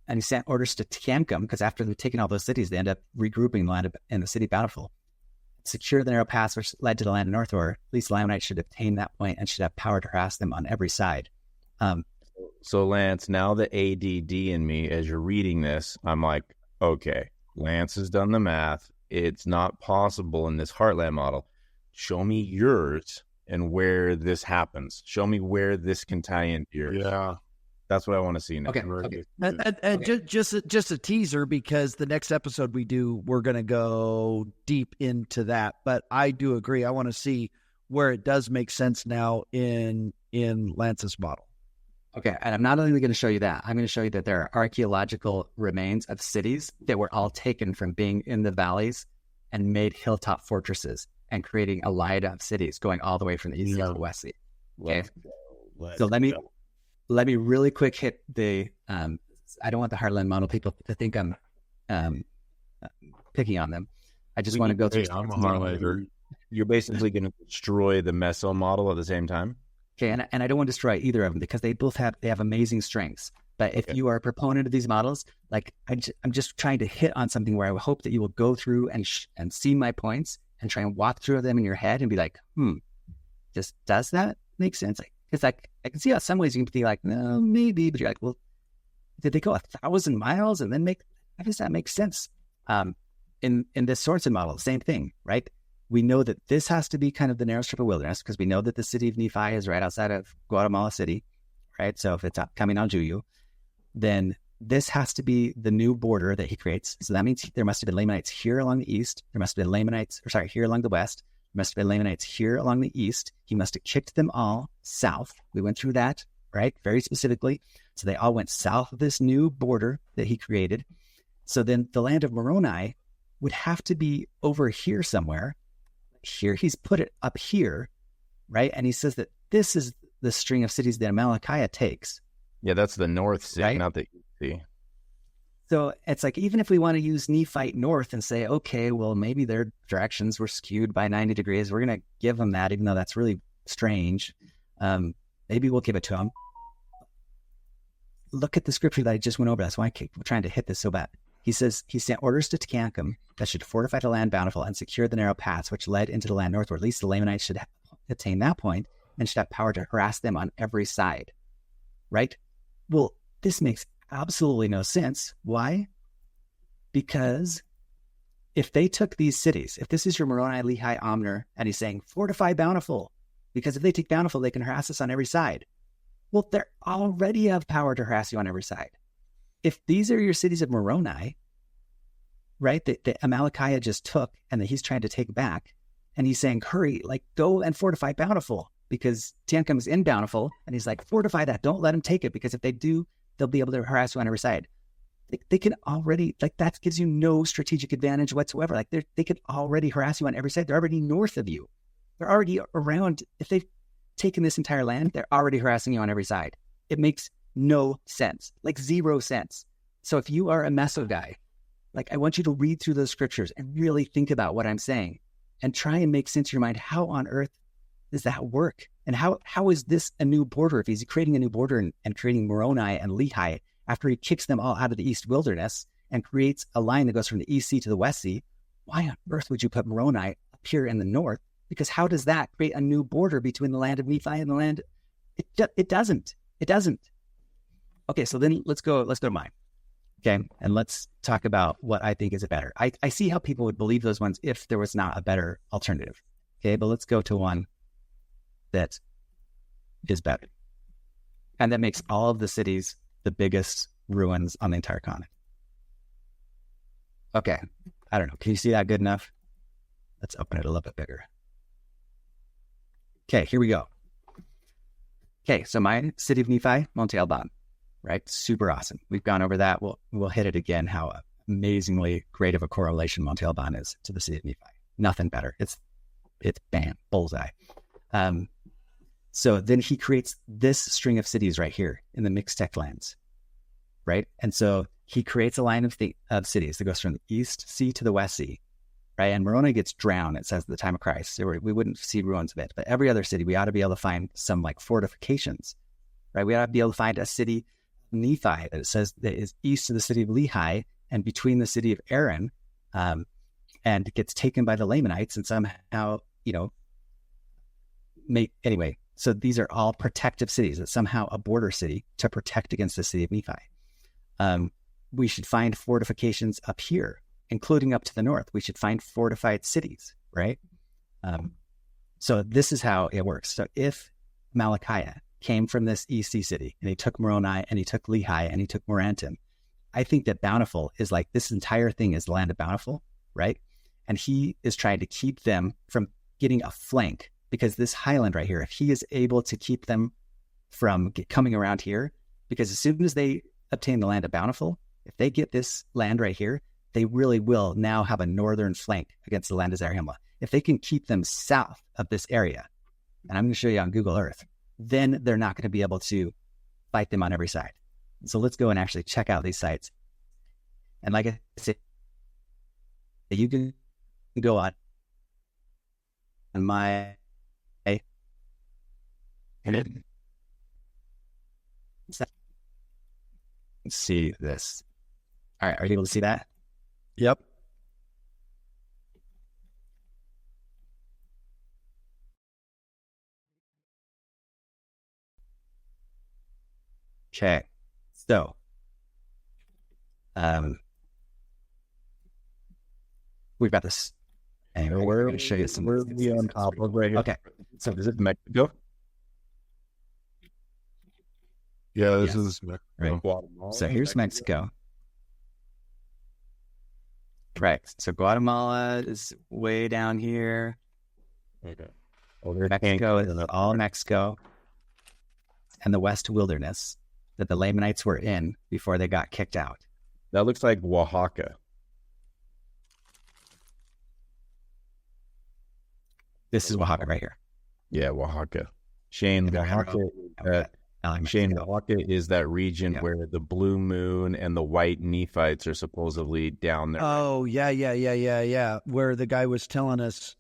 he sent orders to Teancum, because after they've taken all those cities, they end up regrouping the land in the city of Bountiful. Secure the narrow pass which led to the land of north, or at least the Lamanites should obtain that point and should have power to harass them on every side. So Lance, now the ADD in me, as you're reading this, I'm like, okay, Lance has done the math. It's not possible in this Heartland model. Show me yours and where this happens. Show me where this can tie into yours. Yeah. That's what I want to see now. Okay. And just a teaser, because the next episode we're going to go deep into that. But I do agree. I want to see where it does make sense now in Lance's model. Okay, and I'm not only going to show you that, I'm going to show you that there are archaeological remains of cities that were all taken from being in the valleys and made hilltop fortresses and creating a line of cities going all the way from the east to the west sea. Okay, so let me really quick hit the. I don't want the Heartland model people to think I'm picking on them. I just want to go through. I'm a Heartlander. You're basically going to destroy the Meso model at the same time. Okay, and I don't want to destroy either of them because they have amazing strengths. But if you are a proponent of these models, like I'm just trying to hit on something where I hope that you will go through and see my points and try and walk through them in your head and be like, just does that make sense? Because I can see how some ways you can be like, no, maybe, but you're like, well, did they go 1,000 miles and then how does that make sense? In this Sorensen model, same thing, right? We know that this has to be kind of the narrow strip of wilderness because we know that the city of Nephi is right outside of Guatemala City, right? So if it's coming on Juyu, then this has to be the new border that he creates. So that means there must have been Lamanites here along the east. There must have been Lamanites, here along the west. There must have been Lamanites here along the east. He must have kicked them all south. We went through that, right? Very specifically. So they all went south of this new border that he created. So then the land of Moroni would have to be over here somewhere. Here he's put it up here, right? And he says that this is the string of cities that Amalekite takes. Yeah, that's the north city, right? Not the east city. So it's like, even if we want to use Nephite north and say, okay, well, maybe their directions were skewed by 90 degrees, we're going to give them that, even though that's really strange. Maybe we'll give it to them. look at the scripture that I just went over. That's why I keep trying to hit this so bad. He says he sent orders to Teancum that should fortify the land bountiful and secure the narrow paths which led into the land northward. At least the Lamanites should attain that point and should have power to harass them on every side. Right? Well, this makes absolutely no sense. Why? Because if they took these cities, if this is your Moroni, Lehi, Omner, and he's saying, fortify Bountiful, because if they take Bountiful, they can harass us on every side. Well, they already have power to harass you on every side. If these are your cities of Moroni, right, that Amalickiah just took and that he's trying to take back, and he's saying, hurry, like, go and fortify Bountiful, because Teancum's in Bountiful, and he's like, fortify that, don't let them take it, because if they do, they'll be able to harass you on every side. They can already, like, that gives you no strategic advantage whatsoever. Like, they could already harass you on every side. They're already north of you. They're already around. If they've taken this entire land, they're already harassing you on every side. It makes no sense, like 0 sense. So if you are a Meso guy, like, I want you to read through those scriptures and really think about what I'm saying and try and make sense in your mind. How on earth does that work? And how is this a new border? If he's creating a new border and creating Moroni and Lehi, after he kicks them all out of the East Wilderness and creates a line that goes from the East Sea to the West Sea, why on earth would you put Moroni up here in the north? Because how does that create a new border between the land of Nephi and the land? It doesn't. It doesn't. Okay, so then let's go to mine. Okay, and let's talk about what I think is a better. I see how people would believe those ones if there was not a better alternative. Okay, but let's go to one that is better. And that makes all of the cities the biggest ruins on the entire continent. Okay, I don't know. Can you see that good enough? Let's open it a little bit bigger. Okay, here we go. Okay, so my city of Nephi, Monte Alban, right? Super awesome. We've gone over that. We'll hit it again, how amazingly great of a correlation Monte Alban is to the city of Nephi. Nothing better. It's bam, bullseye. So then he creates this string of cities right here in the Mixtec lands, right? And so he creates a line of cities that goes from the East Sea to the West Sea, right? And Moroni gets drowned, it says, at the time of Christ. We wouldn't see ruins of it. But every other city, we ought to be able to find some, like, fortifications, right? We ought to be able to find a city, Nephi, that it says that is east of the city of Lehi and between the city of Aaron, and gets taken by the Lamanites and somehow, anyway. So these are all protective cities. It's somehow a border city to protect against the city of Nephi. We should find fortifications up here, including up to the north. We should find fortified cities, right? So this is how it works. So if Amalickiah came from this East Sea city and he took Moroni and he took Lehi and he took Morantum, I think that Bountiful is like, this entire thing is the land of Bountiful, right? And he is trying to keep them from getting a flank, because this highland right here, if he is able to keep them from coming around here, because as soon as they obtain the land of Bountiful, if they get this land right here, they really will now have a northern flank against the land of Zarahemla. If they can keep them south of this area, and I'm going to show you on Google Earth, then they're not going to be able to fight them on every side. So let's go and actually check out these sites. And like I said, you can go on my see this. All right, are you able to see that? Yep. Okay, so we've got this. Anyway, we're going to show you some. Where are we on top of right here? Okay, so Is it Mexico? Yeah, this Yes. is Mexico. Right. Guatemala. So here's Mexico. Right. So Guatemala is way down here. Okay. Mexico is all Mexico and the West Wilderness that the Lamanites were in before they got kicked out. That looks like Oaxaca. This is Oaxaca right here. Yeah, Oaxaca. Shane, Oaxaca. Shane, Oaxaca is that region where the blue moon and the white Nephites are supposedly down there. Oh, yeah. Where the guy was telling us.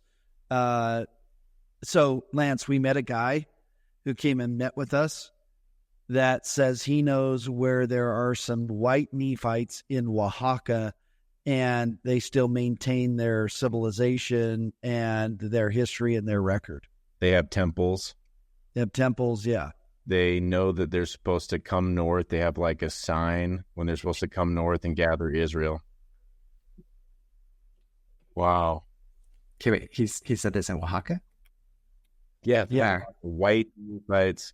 So, Lance, we met a guy who came and met with us, that says he knows where there are some white Nephites in Oaxaca, and they still maintain their civilization and their history and their record. They have temples. They have temples, yeah. They know that they're supposed to come north. They have like a sign when they're supposed to come north and gather Israel. Wow. Okay, wait. He said this in Oaxaca? Yeah. Yeah. White Nephites.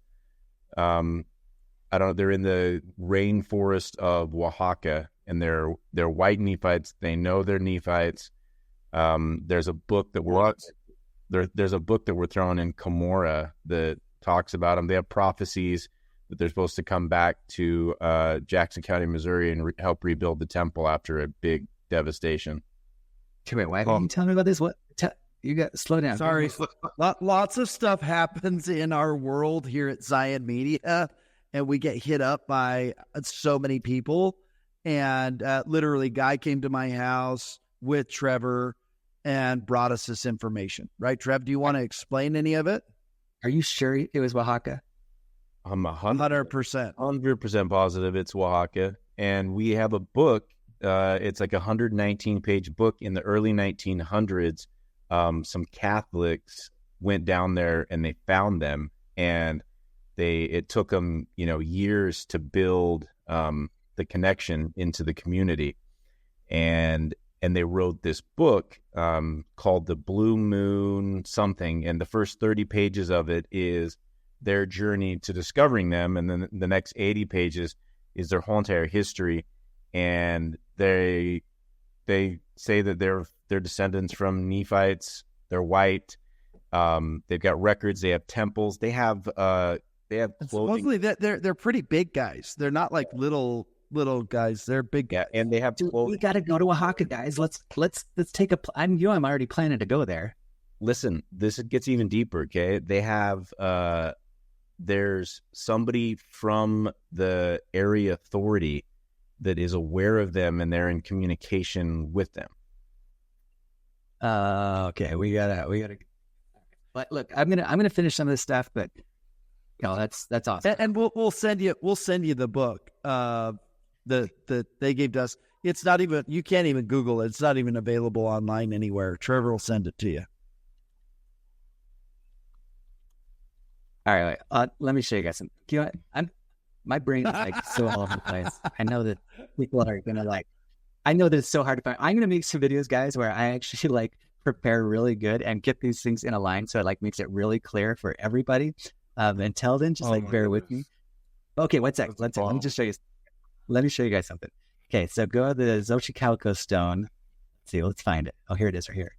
I don't. They're in the rainforest of Oaxaca, and they're white Nephites. They know they're Nephites. There's a book that there's a book that we're throwing in Cumorah that talks about them. They have prophecies that they're supposed to come back to Jackson County, Missouri, and help rebuild the temple after a big devastation. Okay, wait. Why didn't you tell me about this? What? You got slow down. Sorry. Lots of stuff happens in our world here at Zion Media, and we get hit up by so many people. And literally, Guy came to my house with Trevor and brought us this information. Right, Trev? Do you want to explain any of it? Are you sure it was Oaxaca? I'm 100%. 100% positive it's Oaxaca. And we have a book. It's like a 119-page book in the early 1900s. Some Catholics went down there and they found them, and it took them, years to build the connection into the community. And they wrote this book called The Blue Moon something. And the first 30 pages of it is their journey to discovering them. And then the next 80 pages is their whole entire history. And they say that they're descendants from Nephites. They're white. They've got records. They have temples. They have clothing. Supposedly they're pretty big guys. They're not like little guys. They're big guys. Yeah, and they have clothing. We got to go to Oaxaca, guys. Let's take I'm already planning to go there. Listen, this gets even deeper. Okay, they have there's somebody from the area authority that is aware of them, and they're in communication with them. Okay, we gotta. But look, I'm gonna finish some of this stuff, but that's awesome. And we'll send you the book that they gave to us. It's not even, you can't even Google it. It's not even available online anywhere. Trevor will send it to you. All right, let me show you guys some. My brain is like so all over the place. I know that people are gonna I know that it's so hard to find. I'm gonna make some videos, guys, where I actually prepare really good and get these things in a line, so it makes it really clear for everybody. Until then, just bear with me. Okay, one sec. Let me just show you. Let me show you guys something. Okay, so go to the Xochicalco stone. Let's see, let's find it. Oh, here it is, right here.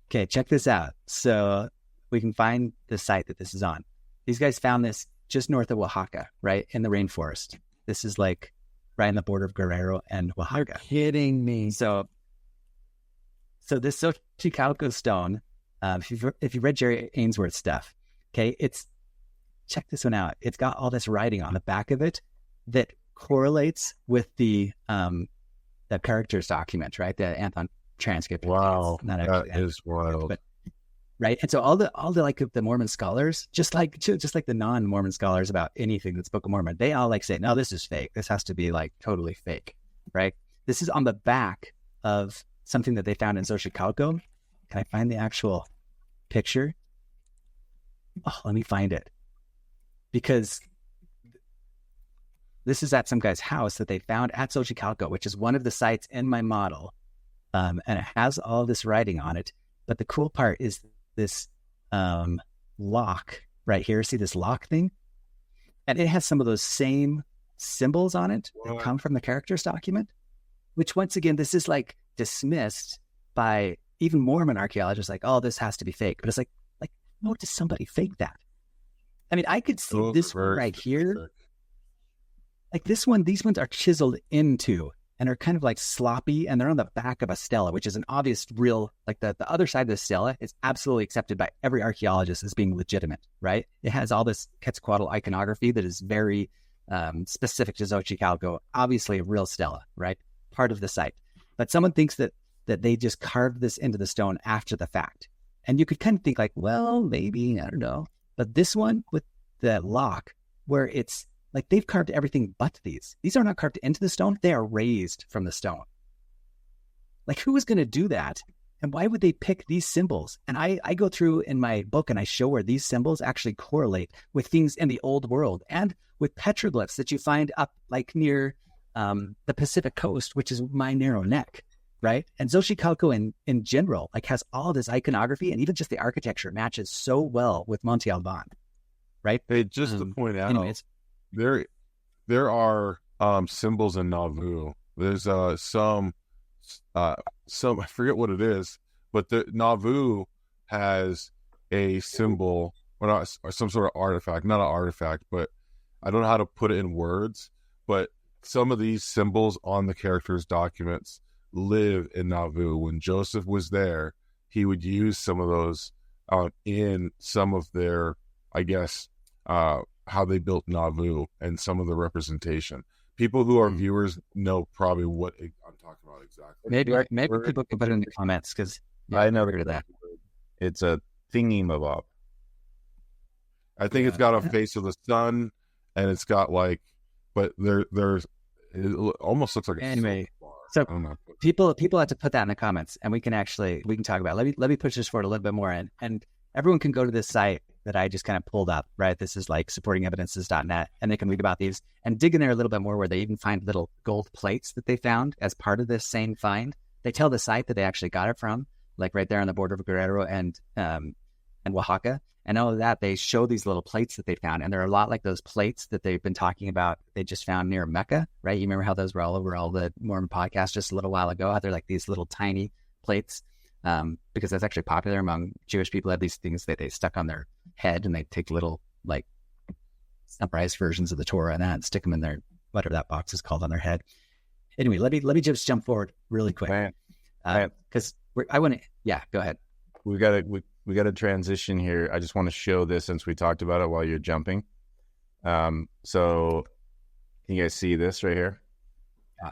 Okay, check this out. So we can find the site that this is on. These guys found this just north of Oaxaca, right in the rainforest. This is right on the border of Guerrero and Oaxaca. You're kidding me. So this Xochicalco stone, if you read Jerry Ainsworth's stuff, okay, check this one out. It's got all this writing on the back of it that correlates with the characters document, right? The Anthon transcript. Wow, that is wild. But, right, and so all the Mormon scholars, just like the non-Mormon scholars about anything that's Book of Mormon, they all say, no, this is fake. This has to be totally fake, right? This is on the back of something that they found in Xochicalco. Can I find the actual picture? Oh, let me find it, because this is at some guy's house that they found at Xochicalco, which is one of the sites in my model, and it has all this writing on it. But the cool part is this lock right here. See this lock thing? And it has some of those same symbols on it that come from the characters document, which once again, this is dismissed by even Mormon archaeologists, oh, this has to be fake. But it's no, does somebody fake that? I mean, I could see this one right here. This one, these ones are chiseled into and are kind of sloppy, and they're on the back of a stela, which is an obvious real, the other side of the stela is absolutely accepted by every archaeologist as being legitimate, right? It has all this Quetzalcoatl iconography that is very specific to Xochicalco, obviously a real stela, right? Part of the site. But someone thinks that they just carved this into the stone after the fact. And you could kind of think well, maybe, I don't know. But this one with the lock, where it's like they've carved everything but these. These are not carved into the stone. They are raised from the stone. Like, who is going to do that? And why would they pick these symbols? And I go through in my book and I show where these symbols actually correlate with things in the old world and with petroglyphs that you find up like near the Pacific coast, which is my narrow neck, right? And Xochicalco in general, like, has all this iconography, and even just the architecture matches so well with Monte Alban, right? Hey, just to point out, anyways, there are symbols in Nauvoo. There's some I forget what it is, but the Nauvoo has a symbol or some sort of artifact, not an artifact, but I don't know how to put it in words, but some of these symbols on the characters' documents live in Nauvoo. When Joseph was there, he would use some of those in some of their, I guess, how they built Nauvoo and some of the representation. People who are viewers know probably what I'm talking about exactly. Maybe people can put it in the comments, because I never heard of that. It's a thingy-mabob. I think it's got a face of the sun, and it's got like, but there's it almost looks like a anyway. bar. So I don't know. people have to put that in the comments, and we can talk about it. Let me push this forward a little bit more, and everyone can go to this site that I just kind of pulled up, right? This is like supportingevidences.net, and they can read about these and dig in there a little bit more, where they even find little gold plates that they found as part of this same find. They tell the site that they actually got it from, like right there on the border of Guerrero and Oaxaca. And all of that, they show these little plates that they found, and they're a lot like those plates that they've been talking about. They just found near Mecca, right? You remember how those were all over all the Mormon podcasts just a little while ago? How they're like these little tiny plates, because that's actually popular among Jewish people. Have these things that they stuck on their head, and they take little like sunrise versions of the Torah and that, and stick them in their, whatever that box is called, on their head. Anyway, let me just jump forward really quick, because I want to. Yeah, go ahead. We got to transition here. I just want to show this since we talked about it while you're jumping. So can you guys see this right here?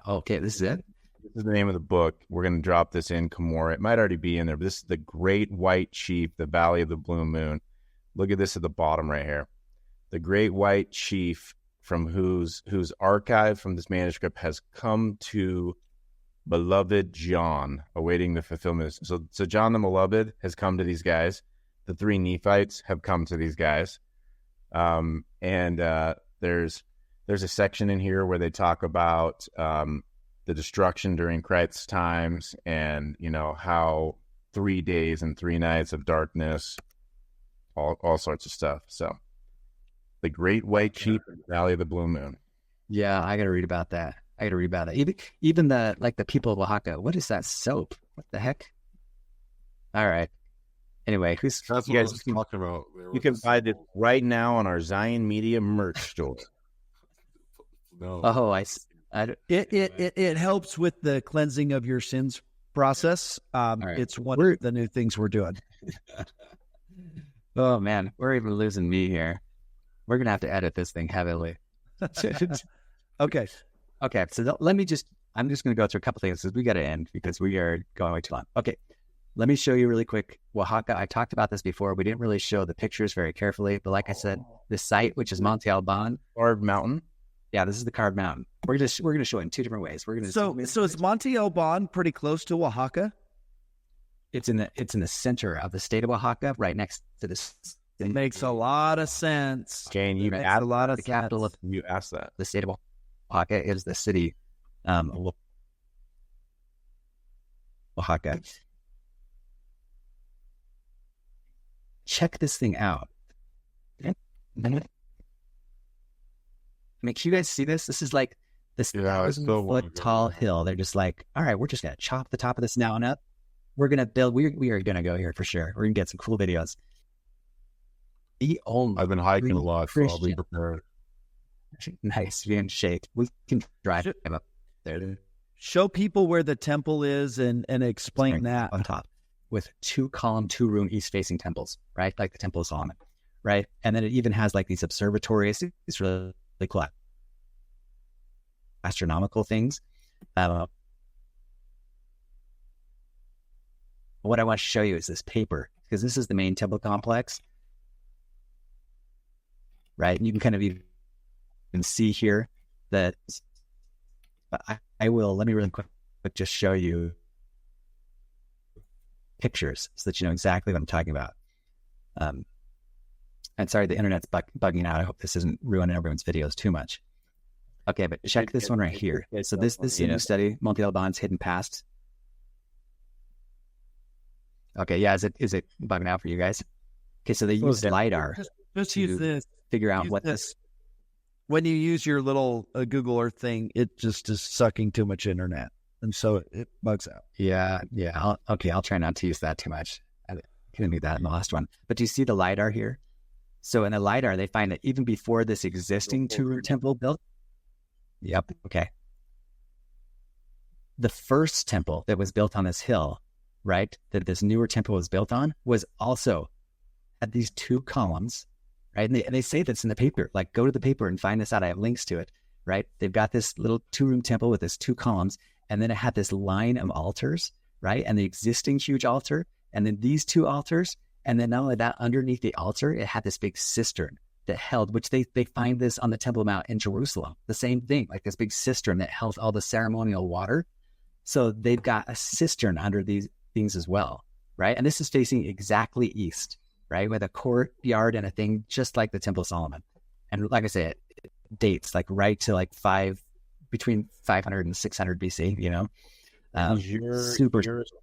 Okay, this is it. This is the name of the book. We're going to drop this in Cumorah. It might already be in there, but this is the Great White Chief, the Valley of the Blue Moon. Look at this at the bottom right here. The Great White Chief, from whose archive from this manuscript has come to beloved John, awaiting the fulfillment. So John the Beloved has come to these guys. The three Nephites have come to these guys. And there's a section in here where they talk about the destruction during Christ's times, and how 3 days and 3 nights of darkness, all sorts of stuff. So the Great White Chief in the Valley of the Blue Moon. Yeah, I got to read about that. Even the people of Oaxaca. What is that soap? What the heck? All right. Anyway, That's what I was talking about. You can buy it right now on our Zion Media merch store. No. Oh, It helps with the cleansing of your sins process. Right. It's one of the new things we're doing. Oh man, we're even losing me here. We're gonna have to edit this thing heavily. Okay. Okay, so I'm just going to go through a couple things, because we got to end, because we are going way too long. Okay, let me show you really quick Oaxaca. I talked about this before. We didn't really show the pictures very carefully, but like I said, the site, which is Monte Alban, Carved mountain. Yeah, this is the carved mountain. We're going to show it in two different ways. So is Monte Alban pretty close to Oaxaca? It's in the center of the state of Oaxaca, right next to this. It makes a lot of sense. Jane, you Makes asked a lot of the capital of you asked that. the state of Oaxaca is the city of Oaxaca. Check this thing out. I mean, can you guys see this? This is like this 1,000-foot tall hill. They're just like, all right, we're just going to chop the top of this mountain up. We're going to build, we are going to go here for sure. We're going to get some cool videos. I've been hiking a lot, so I'll be prepared. Nice, be in shape. We can drive up there. Show people where the temple is and explain that. On top, with 2-column, 2-room east-facing temples, right? Like the Temple of Solomon, right? And then it even has like these observatories. It's really cool astronomical things. What I want to show you is this paper, because this is the main temple complex, right? And you can kind of even can see here that I will, let me really quick just show you pictures so that you know exactly what I'm talking about. And sorry, the internet's bugging out. I hope this isn't ruining everyone's videos too much. Okay, but check this one right here. So this is a new study, Monte Alban's hidden past. Okay, yeah, is it bugging out for you guys? Okay, so they use LiDAR Just use this. figure out Use what this. When you use your little Google Earth thing, it just is sucking too much internet, and so it bugs out. Yeah. I'll try not to use that too much. I couldn't do that in the last one. But do you see the LiDAR here? So in the LiDAR, they find that even before this existing two-room temple built, yep, okay. The first temple that was built on this hill, right, that this newer temple was built on, was also at these two columns, right? And they say this in the paper, like go to the paper and find this out. I have links to it, right? They've got this little two-room temple with this two columns, and then it had this line of altars, right? And the existing huge altar, and then these two altars, and then not only that, underneath the altar, it had this big cistern that held, which they find this on the Temple Mount in Jerusalem, the same thing, like this big cistern that held all the ceremonial water. So they've got a cistern under these things as well, right? And this is facing exactly east, right? With a courtyard and a thing just like the Temple of Solomon. And like I said, it dates like right to like between 500 and 600 BC, you know? Your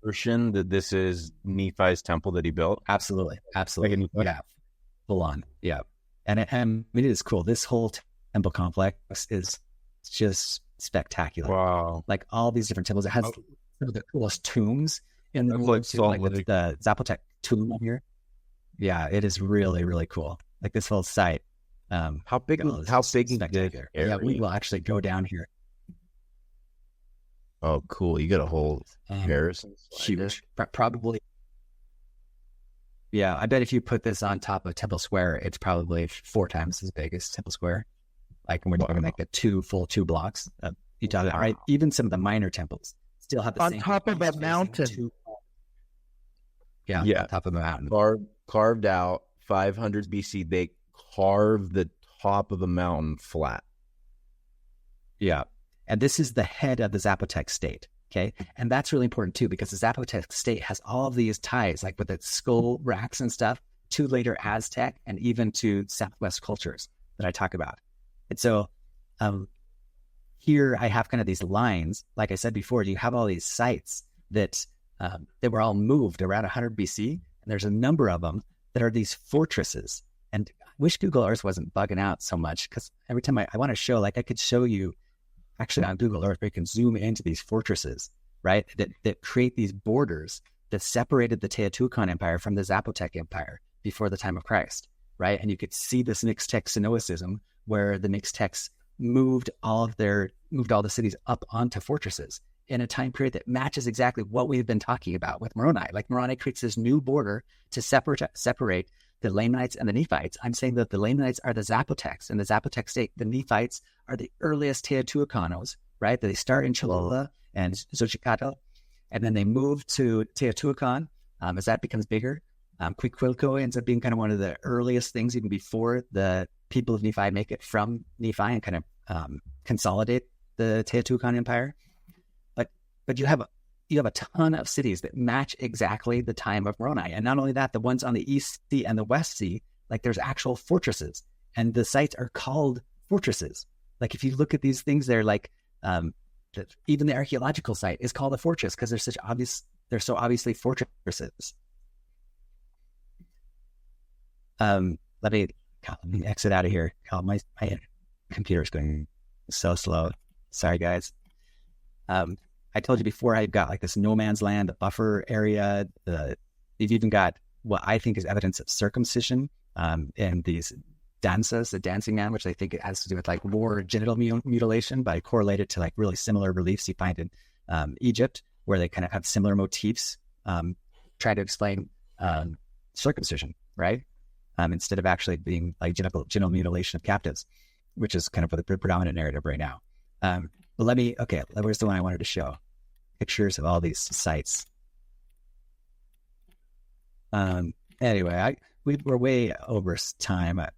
assertion that this is Nephi's temple that he built? Absolutely. Yeah. Full on. Yeah. And it is cool. This whole temple complex is just spectacular. Wow. Like all these different temples. It has some of the coolest tombs in the world, like the Zapotec tomb here. Yeah, it is really, really cool. Like this whole site. How big is spectacular. Yeah, we will actually go down here. Oh, cool. You got a whole comparison. Huge. Probably. Yeah, I bet if you put this on top of Temple Square, it's probably 4 times as big as Temple Square. Like, we're talking like the full two blocks. You talk about, right? Even some of the minor temples still have the on same. On top of a mountain. Yeah, on top of the mountain. Carved out 500 BC. They carved the top of the mountain flat. Yeah. And this is the head of the Zapotec state. Okay. And that's really important too, because the Zapotec state has all of these ties, like with its skull racks and stuff, to later Aztec and even to Southwest cultures that I talk about. And so here I have kind of these lines. Like I said before, you have all these sites that were all moved around 100 BC. And there's a number of them that are these fortresses. And I wish Google Earth wasn't bugging out so much, because every time I want to show, like I could show you actually on Google Earth, where you can zoom into these fortresses, right? That create these borders that separated the Teotihuacan Empire from the Zapotec Empire before the time of Christ, right? And you could see this Mixtec Sinoicism, where the Mixtecs moved all the cities up onto fortresses in a time period that matches exactly what we've been talking about with Moroni. Like Moroni creates this new border to separate the Lamanites and the Nephites. I'm saying that the Lamanites are the Zapotecs and the Zapotec state. The Nephites are the earliest Teotihuacanos, right? They start in Cholula and Xochicatl, and then they move to Teotihuacan as that becomes bigger. Cuicuilco ends up being kind of one of the earliest things, even before the people of Nephi make it from Nephi and kind of consolidate the Teotihuacan Empire. But you have a ton of cities that match exactly the time of Moroni. And not only that, the ones on the East Sea and the West Sea, like there's actual fortresses, and the sites are called fortresses. Like if you look at these things, they're like, even the archaeological site is called a fortress because they're so obviously fortresses. Let me exit out of here. My computer's going so slow. Sorry, guys. I told you before, I've got like this no man's land, the buffer area. You've even got what I think is evidence of circumcision in these dances, the dancing man, which I think it has to do with like war genital mutilation, but I correlate it to like really similar reliefs you find in Egypt, where they kind of have similar motifs, try to explain circumcision, right? Instead of actually being like genital mutilation of captives, which is kind of the predominant narrative right now. But where's the one I wanted to show? Pictures of all these sites. Anyway, we're way over time. I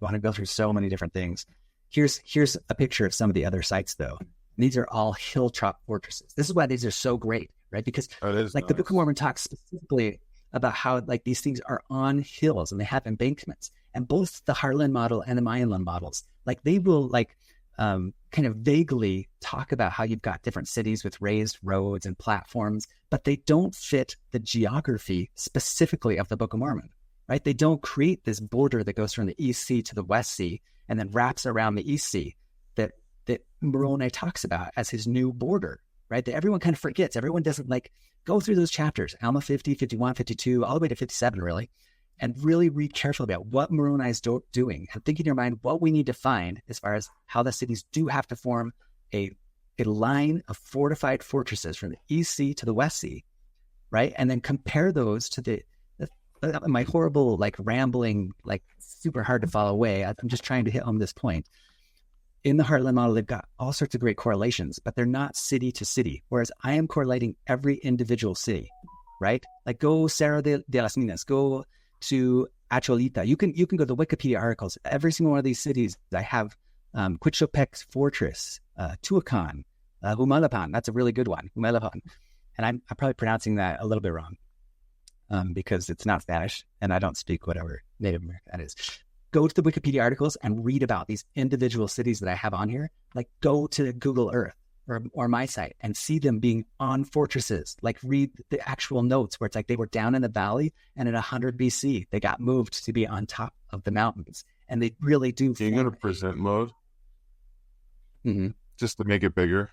want to go through so many different things. Here's a picture of some of the other sites, though. These are all hilltop fortresses. This is why these are so great, right? Because like the Book of Mormon talks specifically about how like these things are on hills and they have embankments. And both the Heartland model and the Mayanland models, like they will like kind of vaguely talk about how you've got different cities with raised roads and platforms, but they don't fit the geography specifically of the Book of Mormon, right? They don't create this border that goes from the East Sea to the West Sea and then wraps around the East Sea that Moroni talks about as his new border, right? That everyone kind of forgets. Everyone doesn't like go through those chapters, Alma 50, 51, 52, all the way to 57, really, and really read carefully about what Moroni is doing and think in your mind what we need to find as far as how the cities do have to form a line of fortified fortresses from the East Sea to the West Sea, right? And then compare those to my horrible, like rambling, like super hard to follow way. I'm just trying to hit home this point. In the Heartland model, they've got all sorts of great correlations, but they're not city to city. Whereas I am correlating every individual city, right? Like go Cerro de las Minas, go to Acholita. You can go to the Wikipedia articles. Every single one of these cities, I have Huitzilopochtli Fortress, Tuacan, Humalapan. That's a really good one, Humalapan. And I'm probably pronouncing that a little bit wrong because it's not Spanish and I don't speak whatever Native American that is. Go to the Wikipedia articles and read about these individual cities that I have on here. Like go to Google Earth or my site and see them being on fortresses. Like read the actual notes where it's like they were down in the valley and in 100 BC, they got moved to be on top of the mountains. And they really do. Can you go to present mode? Mm-hmm. Just to make it bigger.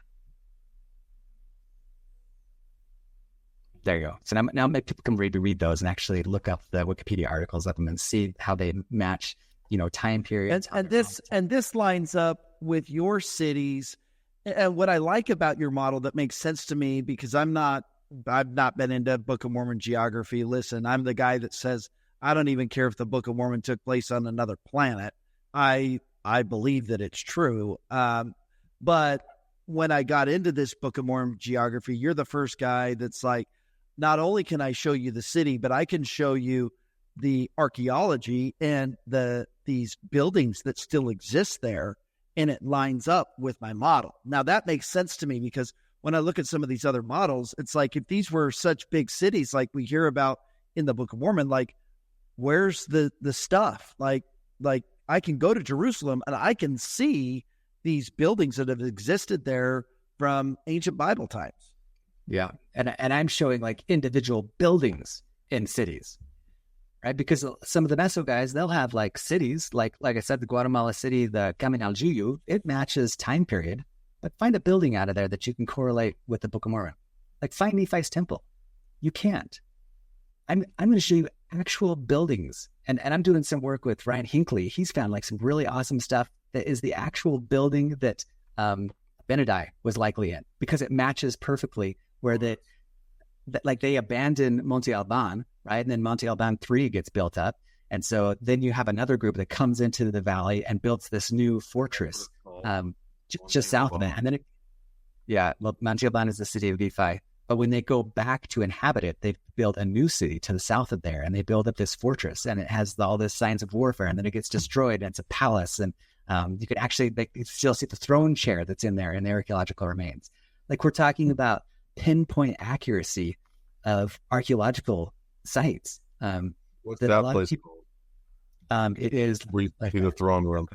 There you go. So now people can read those and actually look up the Wikipedia articles of them and see how they match, time periods. And this lines up with your cities. And what I like about your model that makes sense to me, because I've not been into Book of Mormon geography. Listen, I'm the guy that says, I don't even care if the Book of Mormon took place on another planet. I believe that it's true. But when I got into this Book of Mormon geography, you're the first guy that's like, not only can I show you the city, but I can show you the archaeology and these buildings that still exist there, and it lines up with my model. Now that makes sense to me because when I look at some of these other models, it's like if these were such big cities like we hear about in the Book of Mormon, like where's the stuff? Like I can go to Jerusalem and I can see these buildings that have existed there from ancient Bible times. Yeah. And I'm showing like individual buildings in cities, right? Because some of the Meso guys, they'll have like cities, like I said, the Guatemala city, the Caminaljuyu, it matches time period, but find a building out of there that you can correlate with the Book of Mormon. Like find Nephi's temple. You can't. I'm going to show you actual buildings. And I'm doing some work with Ryan Hinckley. He's found like some really awesome stuff that is the actual building that Benadai was likely in because it matches perfectly where they abandon Monte Alban, right? And then Monte Alban 3 gets built up. And so then you have another group that comes into the valley and builds this new fortress just south of it. And then Monte Alban is the city of Nephi. But when they go back to inhabit it, they build a new city to the south of there, and they build up this fortress, and it has all this signs of warfare, and then it gets destroyed, and it's a palace, and you could actually still see the throne chair that's in there in the archaeological remains. Like we're talking about pinpoint accuracy of archaeological sites. What's that place called? It is where you see the throne room.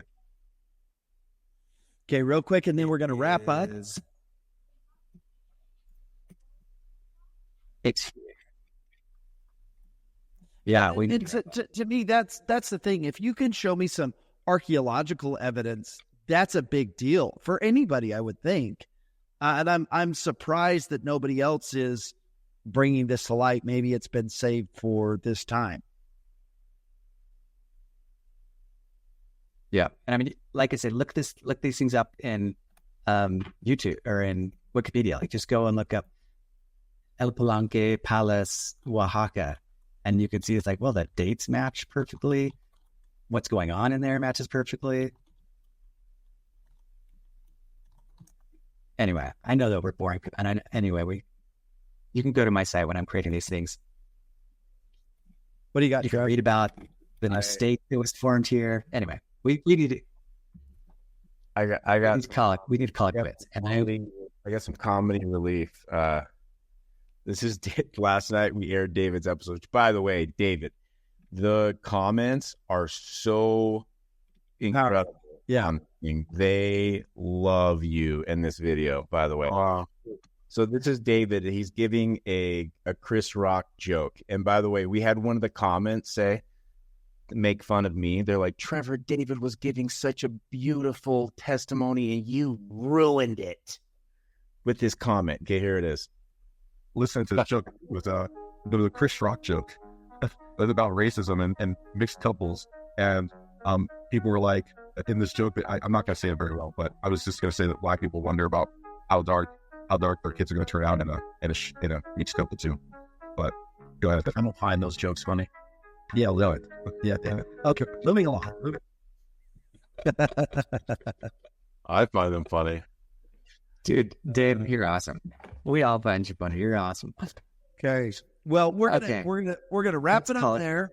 Okay, real quick, and then we're going to wrap up. It's to me that's the thing. If you can show me some archaeological evidence, that's a big deal for anybody, I would think. And I'm surprised that nobody else is bringing this to light. Maybe it's been saved for this time. Yeah, and I mean, like I said, look these things up in YouTube or in Wikipedia. Like just go and look up El Palenque Palace, Oaxaca, and you can see it's like, well, the dates match perfectly. What's going on in there matches perfectly. Anyway, I know that we're boring, and you can go to my site when I'm creating these things. What do you got? You can read about the new state that was formed here. Anyway, we need to. I We got need to call it. We need to call it quits. And I got some comedy relief. This is last night we aired David's episode. Which, by the way, David, the comments are so incredible. Yeah. They love you in this video, by the way. So this is David. He's giving a Chris Rock joke. And by the way, we had one of the comments make fun of me. They're like, Trevor, David was giving such a beautiful testimony and you ruined it with this comment. Okay, here it is. Listening to the joke was the Chris Rock joke. It was about racism and mixed couples. And people were like, in this joke, I'm not going to say it very well, but I was just going to say that black people wonder about how dark their kids are going to turn out in a mixed couple too. But go ahead. I don't find those jokes funny. Yeah, I'll do it. Yeah, damn it. Okay, moving along. I find them funny. dude, Dave, you're awesome. We all find you funny. You're awesome. Okay. Well, we're gonna wrap it up there.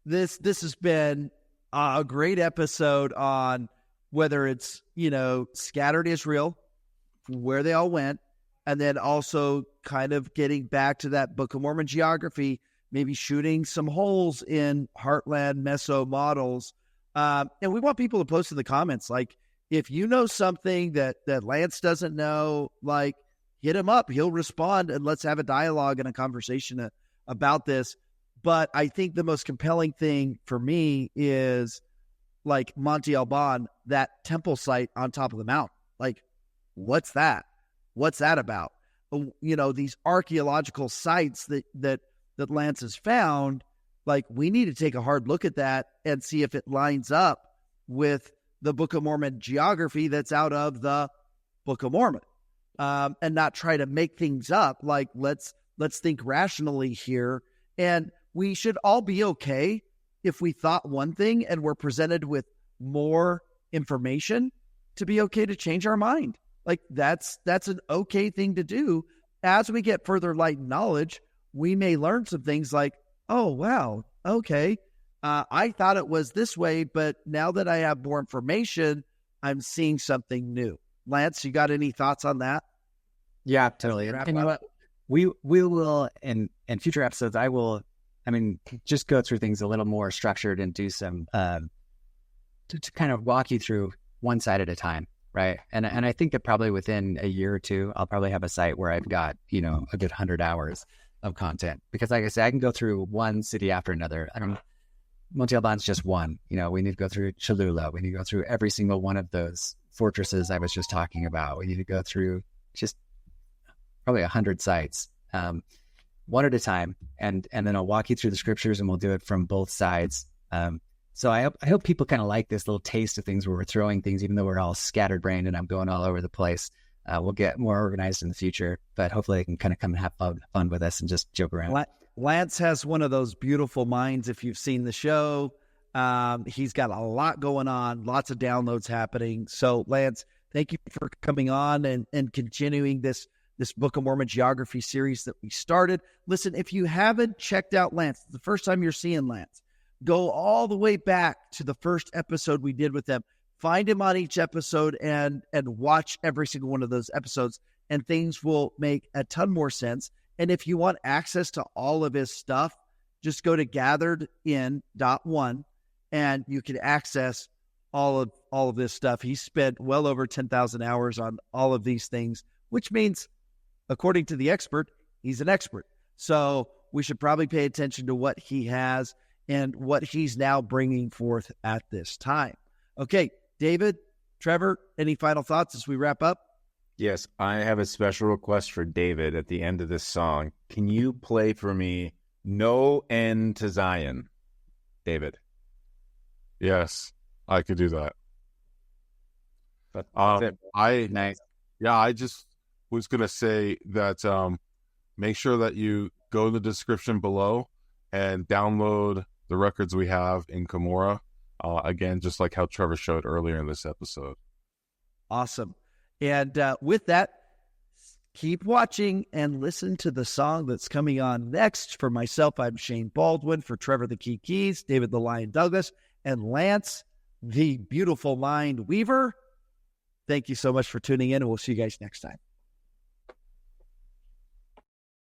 This has been a great episode on whether it's scattered Israel, where they all went, and then also kind of getting back to that Book of Mormon geography, maybe shooting some holes in Heartland Meso models. And we want people to post in the comments, like, if you know something that Lance doesn't know, like, hit him up. He'll respond, and let's have a dialogue and a conversation about this. But I think the most compelling thing for me is, like, Monte Alban, that temple site on top of the mountain. Like, what's that? What's that about? These archaeological sites that Lance has found, like, we need to take a hard look at that and see if it lines up with the Book of Mormon geography that's out of the Book of Mormon, and not try to make things up. Like, let's think rationally here. And we should all be okay if we thought one thing and we're presented with more information to be okay to change our mind. Like, that's an okay thing to do. As we get further light and knowledge, we may learn some things like, oh, wow, okay, I thought it was this way, but now that I have more information, I'm seeing something new. Lance, you got any thoughts on that? Yeah, totally. And you know what? We will, in future episodes, just go through things a little more structured and do some, to kind of walk you through one side at a time, right? And I think that probably within a year or two, I'll probably have a site where I've got, a good 100 hours of content. Because like I said, I can go through one city after another. Monte Alban's just one. We need to go through Cholula. We need to go through every single one of those fortresses I was just talking about. We need to go through just probably 100 sites, one at a time. And then I'll walk you through the scriptures and we'll do it from both sides. So I hope people kind of like this little taste of things where we're throwing things, even though we're all scattered brained and I'm going all over the place. We'll get more organized in the future, but hopefully they can kind of come and have fun with us and just joke around. Lance has one of those beautiful minds. If you've seen the show, he's got a lot going on, lots of downloads happening. So Lance, thank you for coming on and continuing this Book of Mormon geography series that we started. Listen, if you haven't checked out Lance, the first time you're seeing Lance, go all the way back to the first episode we did with them. Find him on each episode and watch every single one of those episodes, and things will make a ton more sense. And if you want access to all of his stuff, just go to gatheredin.one and you can access all of this stuff. He spent well over 10,000 hours on all of these things, which means, according to the expert, he's an expert. So we should probably pay attention to what he has and what he's now bringing forth at this time. Okay, David, Trevor, any final thoughts as we wrap up? Yes, I have a special request for David at the end of this song. Can you play for me No End to Zion, David? Yes, I could do that. That's it. Nice. Yeah, I just was going to say that make sure that you go to the description below and download the records we have in Cumorah. Again, just like how Trevor showed earlier in this episode. Awesome. And with that, keep watching and listen to the song that's coming on next. For myself, I'm Shane Baldwin. For Trevor the Key Keys, David the Lion Douglas, and Lance the Beautiful Mind Weaver, Thank you so much for tuning in, and we'll see you guys next time.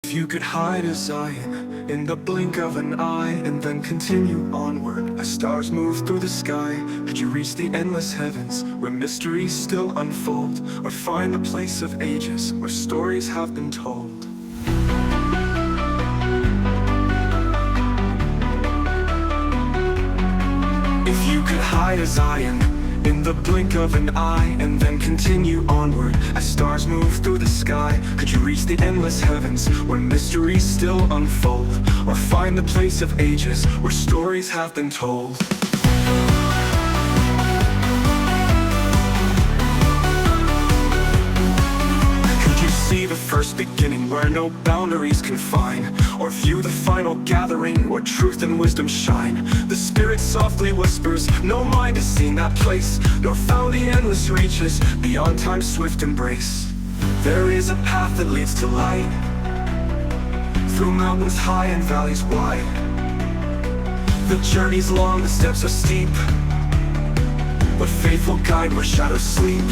If you could hide a Zion in the blink of an eye and then continue onward as stars move through the sky, could you reach the endless heavens where mysteries still unfold, or find the place of ages where stories have been told? If you could hide a Zion in the blink of an eye and then continue onward as stars move through the sky, could you reach the endless heavens where mysteries still unfold, or find the place of ages where stories have been told? See the first beginning where no boundaries confine, or view the final gathering where truth and wisdom shine. The Spirit softly whispers, no mind has seen that place, nor found the endless reaches beyond time's swift embrace. There is a path that leads to light, through mountains high and valleys wide. The journey's long, the steps are steep, but faithful guide where shadows sleep.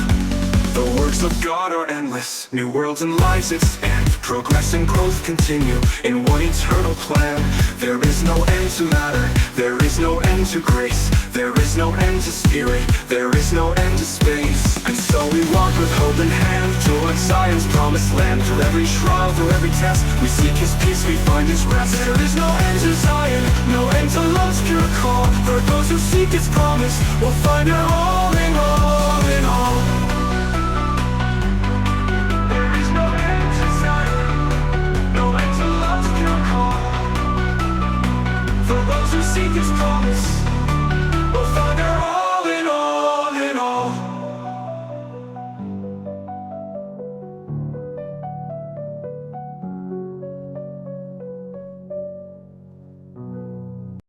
The works of God are endless, new worlds and lives its end. Progress and growth continue in one eternal plan. There is no end to matter, there is no end to grace. There is no end to spirit, there is no end to space. And so we walk with hope in hand toward Zion's promised land. Through every trial, through every test, we seek His peace, we find His rest. There is no end to Zion, no end to love's pure call. For those who seek His promise will find it all in all in all.